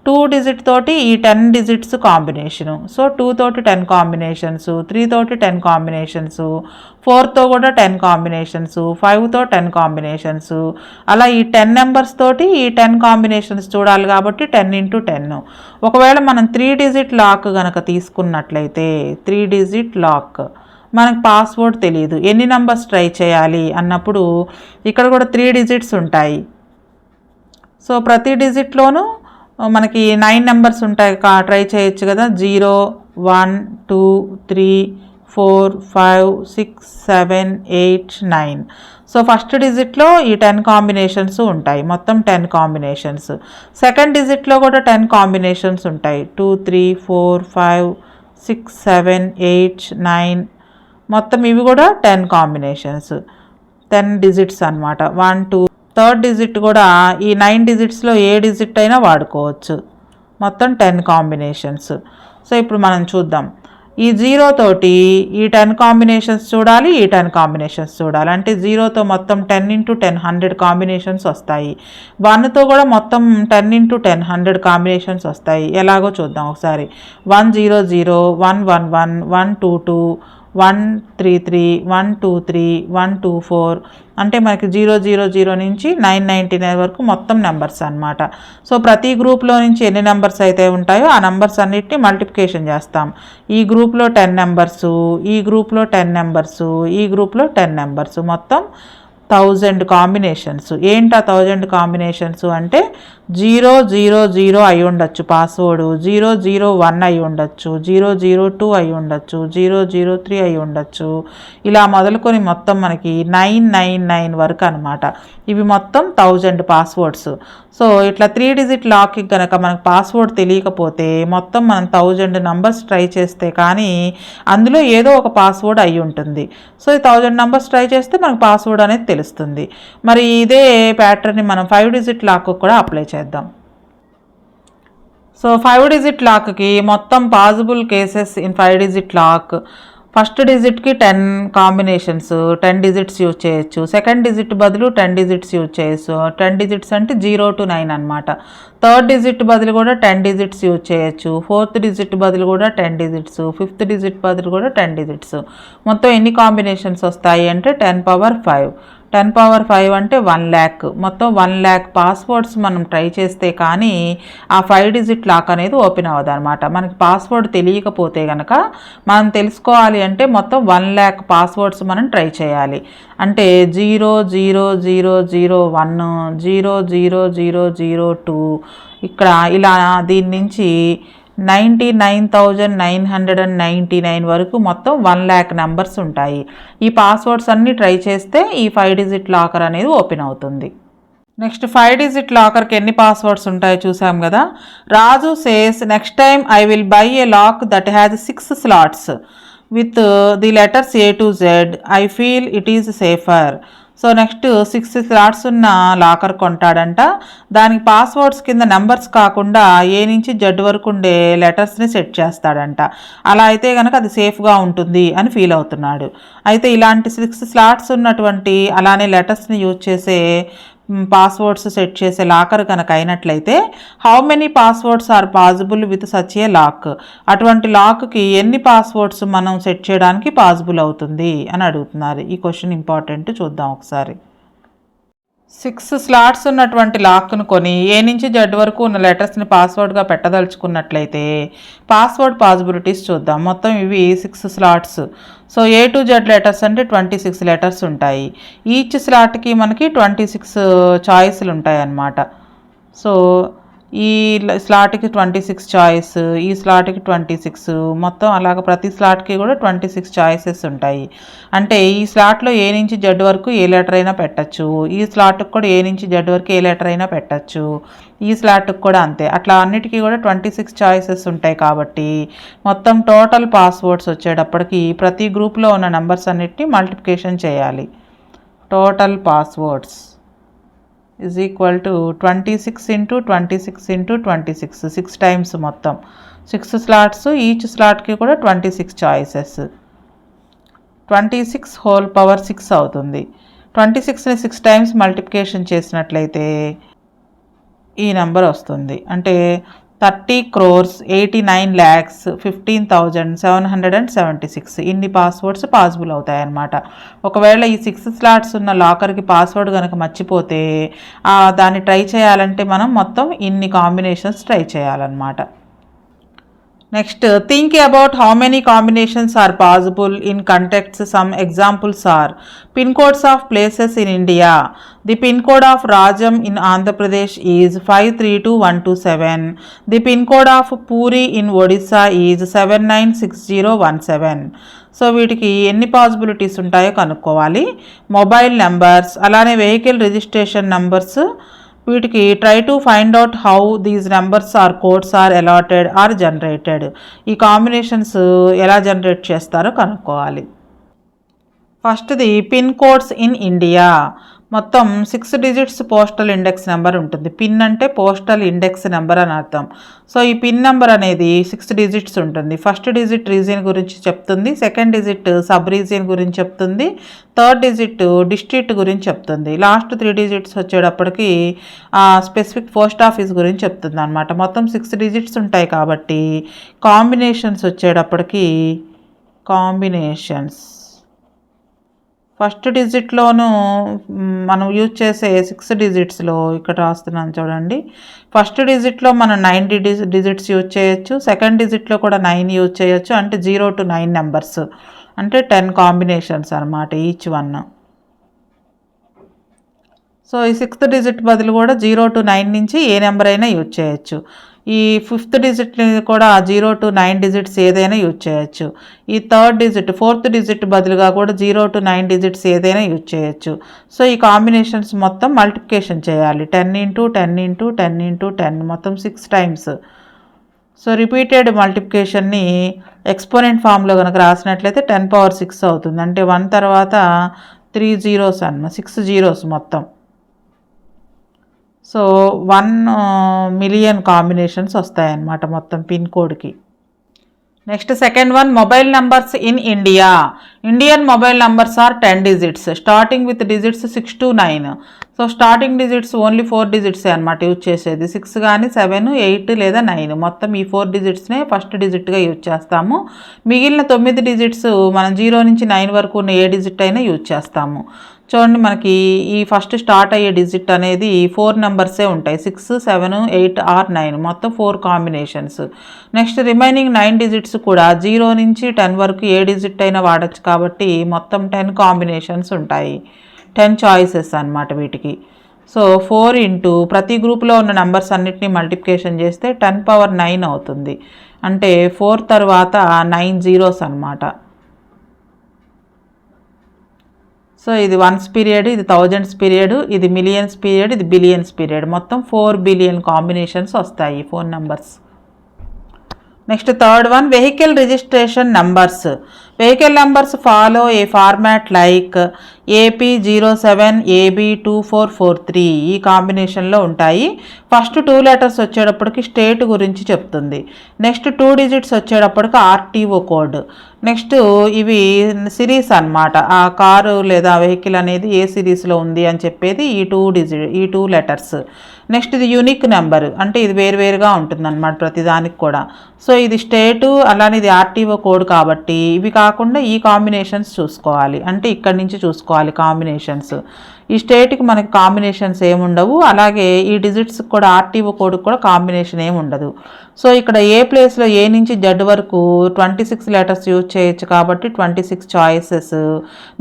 2 డిజిట్ తోటి ఈ 10 డిజిట్స్ కాంబినేషను, సో 2 తోటి 10 కాంబినేషన్స్, 3 తోటి 10 కాంబినేషన్స్, 4తో కూడా 10 కాంబినేషన్స్, 5తో 10 కాంబినేషన్స్, అలా ఈ 10 నెంబర్స్ తోటి ఈ 10 కాంబినేషన్స్ చూడాలి కాబట్టి 10 ఇంటూ 10. ఒకవేళ మనం 3 డిజిట్ లాక్ కనుక తీసుకున్నట్లయితే 3 డిజిట్ లాక్ మనకు పాస్వర్డ్ తెలియదు, ఎన్ని నెంబర్స్ ట్రై చేయాలి అన్నప్పుడు ఇక్కడ కూడా 3 డిజిట్స్ ఉంటాయి. సో ప్రతి డిజిట్లోనూ మనకి 9 నెంబర్స్ ఉంటాయి, ట్రై చేయొచ్చు కదా. 0 1 2 3 4 5 6 7 8 9. సో ఫస్ట్ డిజిట్లో ఈ 10 కాంబినేషన్స్ ఉంటాయి, మొత్తం 10 కాంబినేషన్స్. సెకండ్ డిజిట్లో కూడా 10 కాంబినేషన్స్ ఉంటాయి, 2 3 4 5 6 7 8 9. మొత్తం ఇవి కూడా 10 కాంబినేషన్స్, 10 డిజిట్స్ అనమాట. 1 2. థర్డ్ డిజిట్ కూడా ఈ 9 డిజిట్స్లో ఏ డిజిట్ అయినా వాడుకోవచ్చు, మొత్తం 10 కాంబినేషన్స్. సో ఇప్పుడు మనం చూద్దాం. ఈ 0 తోటి ఈ 10 కాంబినేషన్స్ చూడాలి, ఈ 10 కాంబినేషన్స్ చూడాలి. అంటే 0తో మొత్తం 10 ఇంటూ 10 100 కాంబినేషన్స్ వస్తాయి. 1తో కూడా మొత్తం 10 ఇంటూ 10 100 కాంబినేషన్స్ వస్తాయి. ఎలాగో చూద్దాం ఒకసారి. 1 0 0 1 1 1 1 2 2 1 3 3 1 2 3 1 2 4. అంటే మనకి 000 నుంచి 999 వరకు మొత్తం నెంబర్స్ అనమాట. సో ప్రతి గ్రూప్లో నుంచి ఎన్ని నెంబర్స్ అయితే ఉంటాయో ఆ నెంబర్స్ అన్నిటిని మల్టిప్లికేషన్ చేస్తాం. ఈ గ్రూప్లో 10 నెంబర్సు, ఈ గ్రూప్లో 10 నెంబర్సు, ఈ గ్రూప్లో 10 నెంబర్సు, మొత్తం 1000 కాంబినేషన్స్. ఏంటి ఆ 1000 కాంబినేషన్స్ అంటే 000 అయి ఉండొచ్చు పాస్వర్డ్, 001 అయి ఉండొచ్చు, 002 అయి ఉండొచ్చు, 003 అయి ఉండొచ్చు, ఇలా మొదలుకొని మొత్తం మనకి 999 వరకు అనమాట. ఇవి మొత్తం 1000 పాస్వర్డ్స్. సో ఇట్లా 3 డిజిట్ లాక్కి కనుక మనకు పాస్వర్డ్ తెలియకపోతే మొత్తం మనం 1000 నంబర్స్ ట్రై చేస్తే కానీ అందులో ఏదో ఒక పాస్వర్డ్ అయి ఉంటుంది. సో ఈ 1000 నంబర్స్ ట్రై చేస్తే మనకు పాస్వర్డ్ అనేది తెలుస్తుంది. మరి ఇదే ప్యాటర్న్ని మనం 5 డిజిట్ లాక్ కూడా అప్లై చేద్దాం. సో 5 డిజిట్ లాక్కి మొత్తం possible cases in 5 digit lock. First డిజిట్కి 10 కాంబినేషన్స్, 10 డిజిట్స్ యూజ్ చేయొచ్చు. సెకండ్ డిజిట్ బదులు 10 డిజిట్స్ యూజ్ చేయొచ్చు. 10 డిజిట్స్ అంటే 0 to 9 అనమాట. థర్డ్ డిజిట్ బదులు కూడా 10 డిజిట్స్ యూజ్ చేయొచ్చు. ఫోర్త్ డిజిట్ బదులు కూడా 10 డిజిట్స్, ఫిఫ్త్ డిజిట్ బదులు కూడా 10 డిజిట్స్. మొత్తం ఎన్ని కాంబినేషన్స్ వస్తాయి అంటే 10 పవర్ 5. 10 పవర్ 5 అంటే 1 lakh. మొత్తం 1 lakh పాస్వర్డ్స్ మనం ట్రై చేస్తే కానీ ఆ 5 డిజిట్ లాక్ అనేది ఓపెన్ అవ్వదు అనమాట. మనకి పాస్వర్డ్ తెలియకపోతే కనుక మనం తెలుసుకోవాలి అంటే మొత్తం 1 lakh పాస్వర్డ్స్ మనం ట్రై చేయాలి. అంటే 00001 00002 ఇక్కడ ఇలా దీని నుంచి 99,999 వరకు మొత్తం 1 lakh నెంబర్స్ ఉంటాయి. ఈ పాస్వర్డ్స్ అన్నీ ట్రై చేస్తే ఈ 5 డిజిట్ లాకర్ అనేది ఓపెన్ అవుతుంది. నెక్స్ట్ 5 డిజిట్ లాకర్కి ఎన్ని పాస్వర్డ్స్ ఉంటాయో చూసాం కదా. Raju says next time I will buy a lock that has 6 slots with the letters A to Z. I feel it is safer. So next 6 slots ఉన్న locker కొంటాడంట. దానికి పాస్వర్డ్స్ కింద నెంబర్స్ కాకుండా ఏ నుంచి జెడ్ వరకు ఉండే లెటర్స్ని సెట్ చేస్తాడంట. అలా అయితే కనుక అది సేఫ్గా ఉంటుంది అని ఫీల్ అవుతున్నాడు. అయితే ఇలాంటి 6 స్లాట్స్ ఉన్నటువంటి అలానే లెటర్స్ని యూజ్ చేసే పాస్వర్డ్స్ సెట్ చేసే లాకర్ కనుక అయినట్లయితే how many passwords are possible with such a lock. అటువంటి లాక్కి ఎన్ని పాస్వర్డ్స్ మనం సెట్ చేయడానికి పాసిబుల్ అవుతుంది అని అడుగుతున్నారు. ఈ క్వశ్చన్ ఇంపార్టెంట్, చూద్దాం ఒకసారి. 6 స్లాట్స్ ఉన్నటువంటి లాక్ను కొని ఏ నుంచి జెడ్ వరకు ఉన్న లెటర్స్ని పాస్వర్డ్గా పెట్టదలుచుకున్నట్లయితే పాస్వర్డ్ పాసిబిలిటీస్ చూద్దాం. మొత్తం ఇవి 6 slots. So A to Z letters అంటే 26 లెటర్స్ ఉంటాయి. ఈచ్ స్లాట్కి మనకి 26 చాయిస్లు ఉంటాయి అన్నమాట. సో ఈ స్లాట్కి 26 చాయిస్, ఈ స్లాట్కి 26, మొత్తం అలాగ ప్రతి స్లాట్కి కూడా 26 చాయిసెస్ ఉంటాయి. అంటే ఈ స్లాట్లో ఏ నుంచి జెడ్ వరకు ఏ లెటర్ అయినా పెట్టచ్చు, ఈ స్లాట్కి కూడా ఏ నుంచి జెడ్ వరకు ఏ లెటర్ అయినా పెట్టచ్చు, ఈ స్లాట్కి కూడా అంతే. అట్లా అన్నిటికీ కూడా 26 చాయిసెస్ ఉంటాయి కాబట్టి మొత్తం టోటల్ పాస్వర్డ్స్ వచ్చేటప్పటికి ప్రతి గ్రూప్లో ఉన్న నెంబర్స్ అన్నిటిని మల్టిప్లికేషన్ చేయాలి. Total passwords is equal to 26 into 26 into 26, 6 times మొత్తం 6 స్లాట్స్, ఈచ్ స్లాట్కి కూడా 26 చాయిసెస్, 26 హోల్ పవర్ 6 అవుతుంది. 26ని 6 టైమ్స్ మల్టిప్లికేషన్ చేసినట్లయితే ఈ నెంబర్ వస్తుంది. అంటే 30,89,15,776 ఇన్ని పాస్వర్డ్స్ పాసిబుల్ అవుతాయి అన్నమాట. ఒకవేళ ఈ 6 స్లాట్స్ ఉన్న లాకర్కి పాస్వర్డ్ కనుక మర్చిపోతే దాన్ని ట్రై చేయాలంటే మనం మొత్తం ఇన్ని కాంబినేషన్స్ ట్రై చేయాలన్నమాట. Next, think about how many combinations are possible in contexts. Some examples are pin codes of places in India. The pin code of Rajam in Andhra Pradesh is 532127. The pin code of Puri in Odisha is 796017. So వీటికి ఎన్ని possibilities ఉంటాయో కనుక్కోవాలి. Mobile numbers, అలానే vehicle registration numbers, వీటికి try to find out how these numbers are codes are allotted or generated. ఈ combinations ఎలా generate చేస్తారో కనుక్కోవాలి. ఫస్ట్ది పిన్ కోడ్స్ ఇన్ ఇండియా. మొత్తం 6 డిజిట్స్ పోస్టల్ ఇండెక్స్ నెంబర్ ఉంటుంది. పిన్ అంటే పోస్టల్ ఇండెక్స్ నెంబర్ అని అర్థం. సో ఈ పిన్ నెంబర్ అనేది 6 డిజిట్స్ ఉంటుంది. ఫస్ట్ డిజిట్ రీజియన్ గురించి చెప్తుంది, సెకండ్ డిజిట్ సబ్ రీజియన్ గురించి చెప్తుంది, థర్డ్ డిజిట్ డిస్ట్రిక్ట్ గురించి చెప్తుంది, లాస్ట్ 3 డిజిట్స్ వచ్చేటప్పటికి స్పెసిఫిక్ పోస్ట్ ఆఫీస్ గురించి చెప్తుంది అనమాట. మొత్తం 6 డిజిట్స్ ఉంటాయి కాబట్టి కాంబినేషన్స్ వచ్చేటప్పటికి ఫస్ట్ డిజిట్లోనూ మనం యూజ్ చేసే 6 డిజిట్స్లో ఇక్కడ రాస్తున్నాను చూడండి. ఫస్ట్ డిజిట్లో మనం 9 డిజిట్స్ యూజ్ చేయొచ్చు, సెకండ్ డిజిట్లో కూడా 9 యూజ్ చేయొచ్చు. అంటే 0 to 9 నెంబర్స్, అంటే 10 కాంబినేషన్స్ అనమాట ఈచ్ వన్. సో ఈ 6th డిజిట్ బదులు కూడా 0 to 9 నుంచి ఏ నెంబర్ అయినా యూజ్ చేయొచ్చు. ఈ 5th డిజిట్ని కూడా 0 to 9 డిజిట్స్ ఏదైనా యూజ్ చేయొచ్చు. ఈ థర్డ్ డిజిట్ 4th డిజిట్ బదులుగా కూడా 0 to 9 డిజిట్స్ ఏదైనా యూజ్ చేయొచ్చు. సో ఈ కాంబినేషన్స్ మొత్తం మల్టిప్లికేషన్ చేయాలి. 10 ఇంటూ 10 ఇంటూ 10 ఇంటూ 10 మొత్తం 6 టైమ్స్. సో రిపీటెడ్ మల్టిప్లికేషన్ని ఎక్స్పోనెంట్ ఫామ్లో కనుక రాసినట్లయితే 10^6 అవుతుంది. అంటే 1 తర్వాత 3 zeros అన్నమాట, 6 zeros మొత్తం. సో 1 million కాంబినేషన్స్ వస్తాయన్నమాట మొత్తం పిన్ కోడ్కి. Next second one, mobile numbers in India. Indian mobile numbers are 10 digits starting with digits 6 to 9. So starting digits only 4 డిజిట్సే అనమాట యూజ్ చేసేది. 6 కానీ 7, 8 లేదా 9 మొత్తం ఈ 4 డిజిట్స్నే ఫస్ట్ డిజిట్గా యూజ్ చేస్తాము. మిగిలిన 9 డిజిట్స్ మనం 0 నుంచి 9 వరకు ఉన్న ఏ డిజిట్ అయినా యూజ్ చేస్తాము. చూడండి, మనకి ఈ ఫస్ట్ స్టార్ట్ అయ్యే డిజిట్ అనేది 4 నెంబర్సే ఉంటాయి. 6, 7, 8 or 9 మొత్తం 4 కాంబినేషన్స్. నెక్స్ట్ రిమైనింగ్ 9 డిజిట్స్ కూడా 0 నుంచి 10 వరకు ఏ డిజిట్ అయినా వాడచ్చు కాబట్టి మొత్తం 10 కాంబినేషన్స్ ఉంటాయి. 10 చాయిసెస్ అన్నమాట వీటికి. సో 4 ఇంటూ ప్రతి గ్రూప్లో ఉన్న నెంబర్స్ అన్నిటినీ మల్టిప్లికేషన్ చేస్తే 10^9 అవుతుంది. అంటే 4 తర్వాత 9 zeros అన్నమాట. సో ఇది వన్స్ పీరియడ్, ఇది థౌజండ్స్ పీరియడ్, ఇది మిలియన్స్ పీరియడ్, ఇది బిలియన్స్ పీరియడ్. మొత్తం 4 బిలియన్ కాంబినేషన్స్ వస్తాయి phone numbers. Next third one, vehicle registration numbers. Vehicle numbers follow ఏ ఫార్మాట్ లైక్ AP07 AB2443 ఈ కాంబినేషన్లో ఉంటాయి. ఫస్ట్ 2 లెటర్స్ వచ్చేటప్పటికి స్టేట్ గురించి చెప్తుంది. నెక్స్ట్ 2 డిజిట్స్ వచ్చేటప్పటికి RTO కోడ్. నెక్స్ట్ ఇవి సిరీస్ అన్నమాట, ఆ కారు లేదా వెహికల్ అనేది ఏ సిరీస్లో ఉంది అని చెప్పేది ఈ 2 లెటర్స్. నెక్స్ట్ ఇది యూనిక్ నెంబర్, అంటే ఇది వేరువేరుగా ఉంటుందన్నమాట ప్రతిదానికి కూడా. సో ఇది స్టేటు, అలానే ఇది RTO కోడ్ కాబట్టి ఇవి కాకుండా ఈ కాంబినేషన్స్ చూసుకోవాలి. అంటే ఇక్కడి నుంచి చూసుకోవాలి కాంబినేషన్స్. ఈ స్టేట్కి మనకి కాంబినేషన్స్ ఏముండవు. అలాగే ఈ డిజిట్స్ కూడా ఆర్టీఓ కోడ్కి కూడా కాంబినేషన్ ఏమి ఉండదు. సో ఇక్కడ ఏ ప్లేస్లో ఏ నుంచి జెడ్ వరకు 26 లెటర్స్ యూజ్ చేయొచ్చు కాబట్టి 26 చాయిసెస్.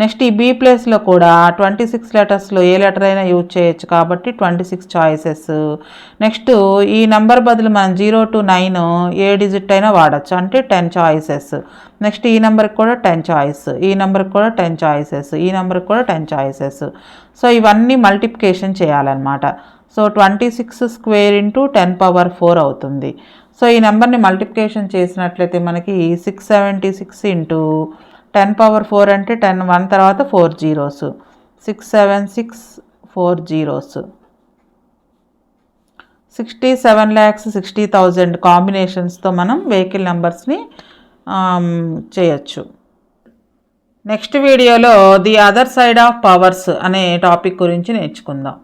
నెక్స్ట్ ఈ బి ప్లేస్లో కూడా 26 లెటర్స్లో ఏ లెటర్ అయినా యూజ్ చేయొచ్చు కాబట్టి 26 చాయిసెస్. నెక్స్ట్ ఈ నెంబర్ బదులు మనం 0 to 9 ఏ డిజిట్ అయినా వాడచ్చు అంటే 10 చాయిసెస్. నెక్స్ట్ ఈ నెంబర్కి కూడా 10 చాయిస్, ఈ నెంబర్కి కూడా 10 చాయిసెస్, ఈ నెంబర్కి కూడా 10 చాయిసెస్. సో ఇవన్నీ మల్టిప్లికేషన్ చేయాలన్నమాట. సో 26 స్క్వేర్ ఇంటూ 10^4 అవుతుంది. సో ఈ నెంబర్ని మల్టిప్లికేషన్ చేసినట్లయితే మనకి 676 ఇంటూ 10^4 అంటే 10 1 తర్వాత 4 zeros, 676 4 zeros, 67,60,000 కాంబినేషన్స్తో మనం వెహికల్ నెంబర్స్ని చేయొచ్చు. నెక్స్ట్ వీడియోలో the other side of powers అనే టాపిక్ గురించి నేర్చుకుందాం.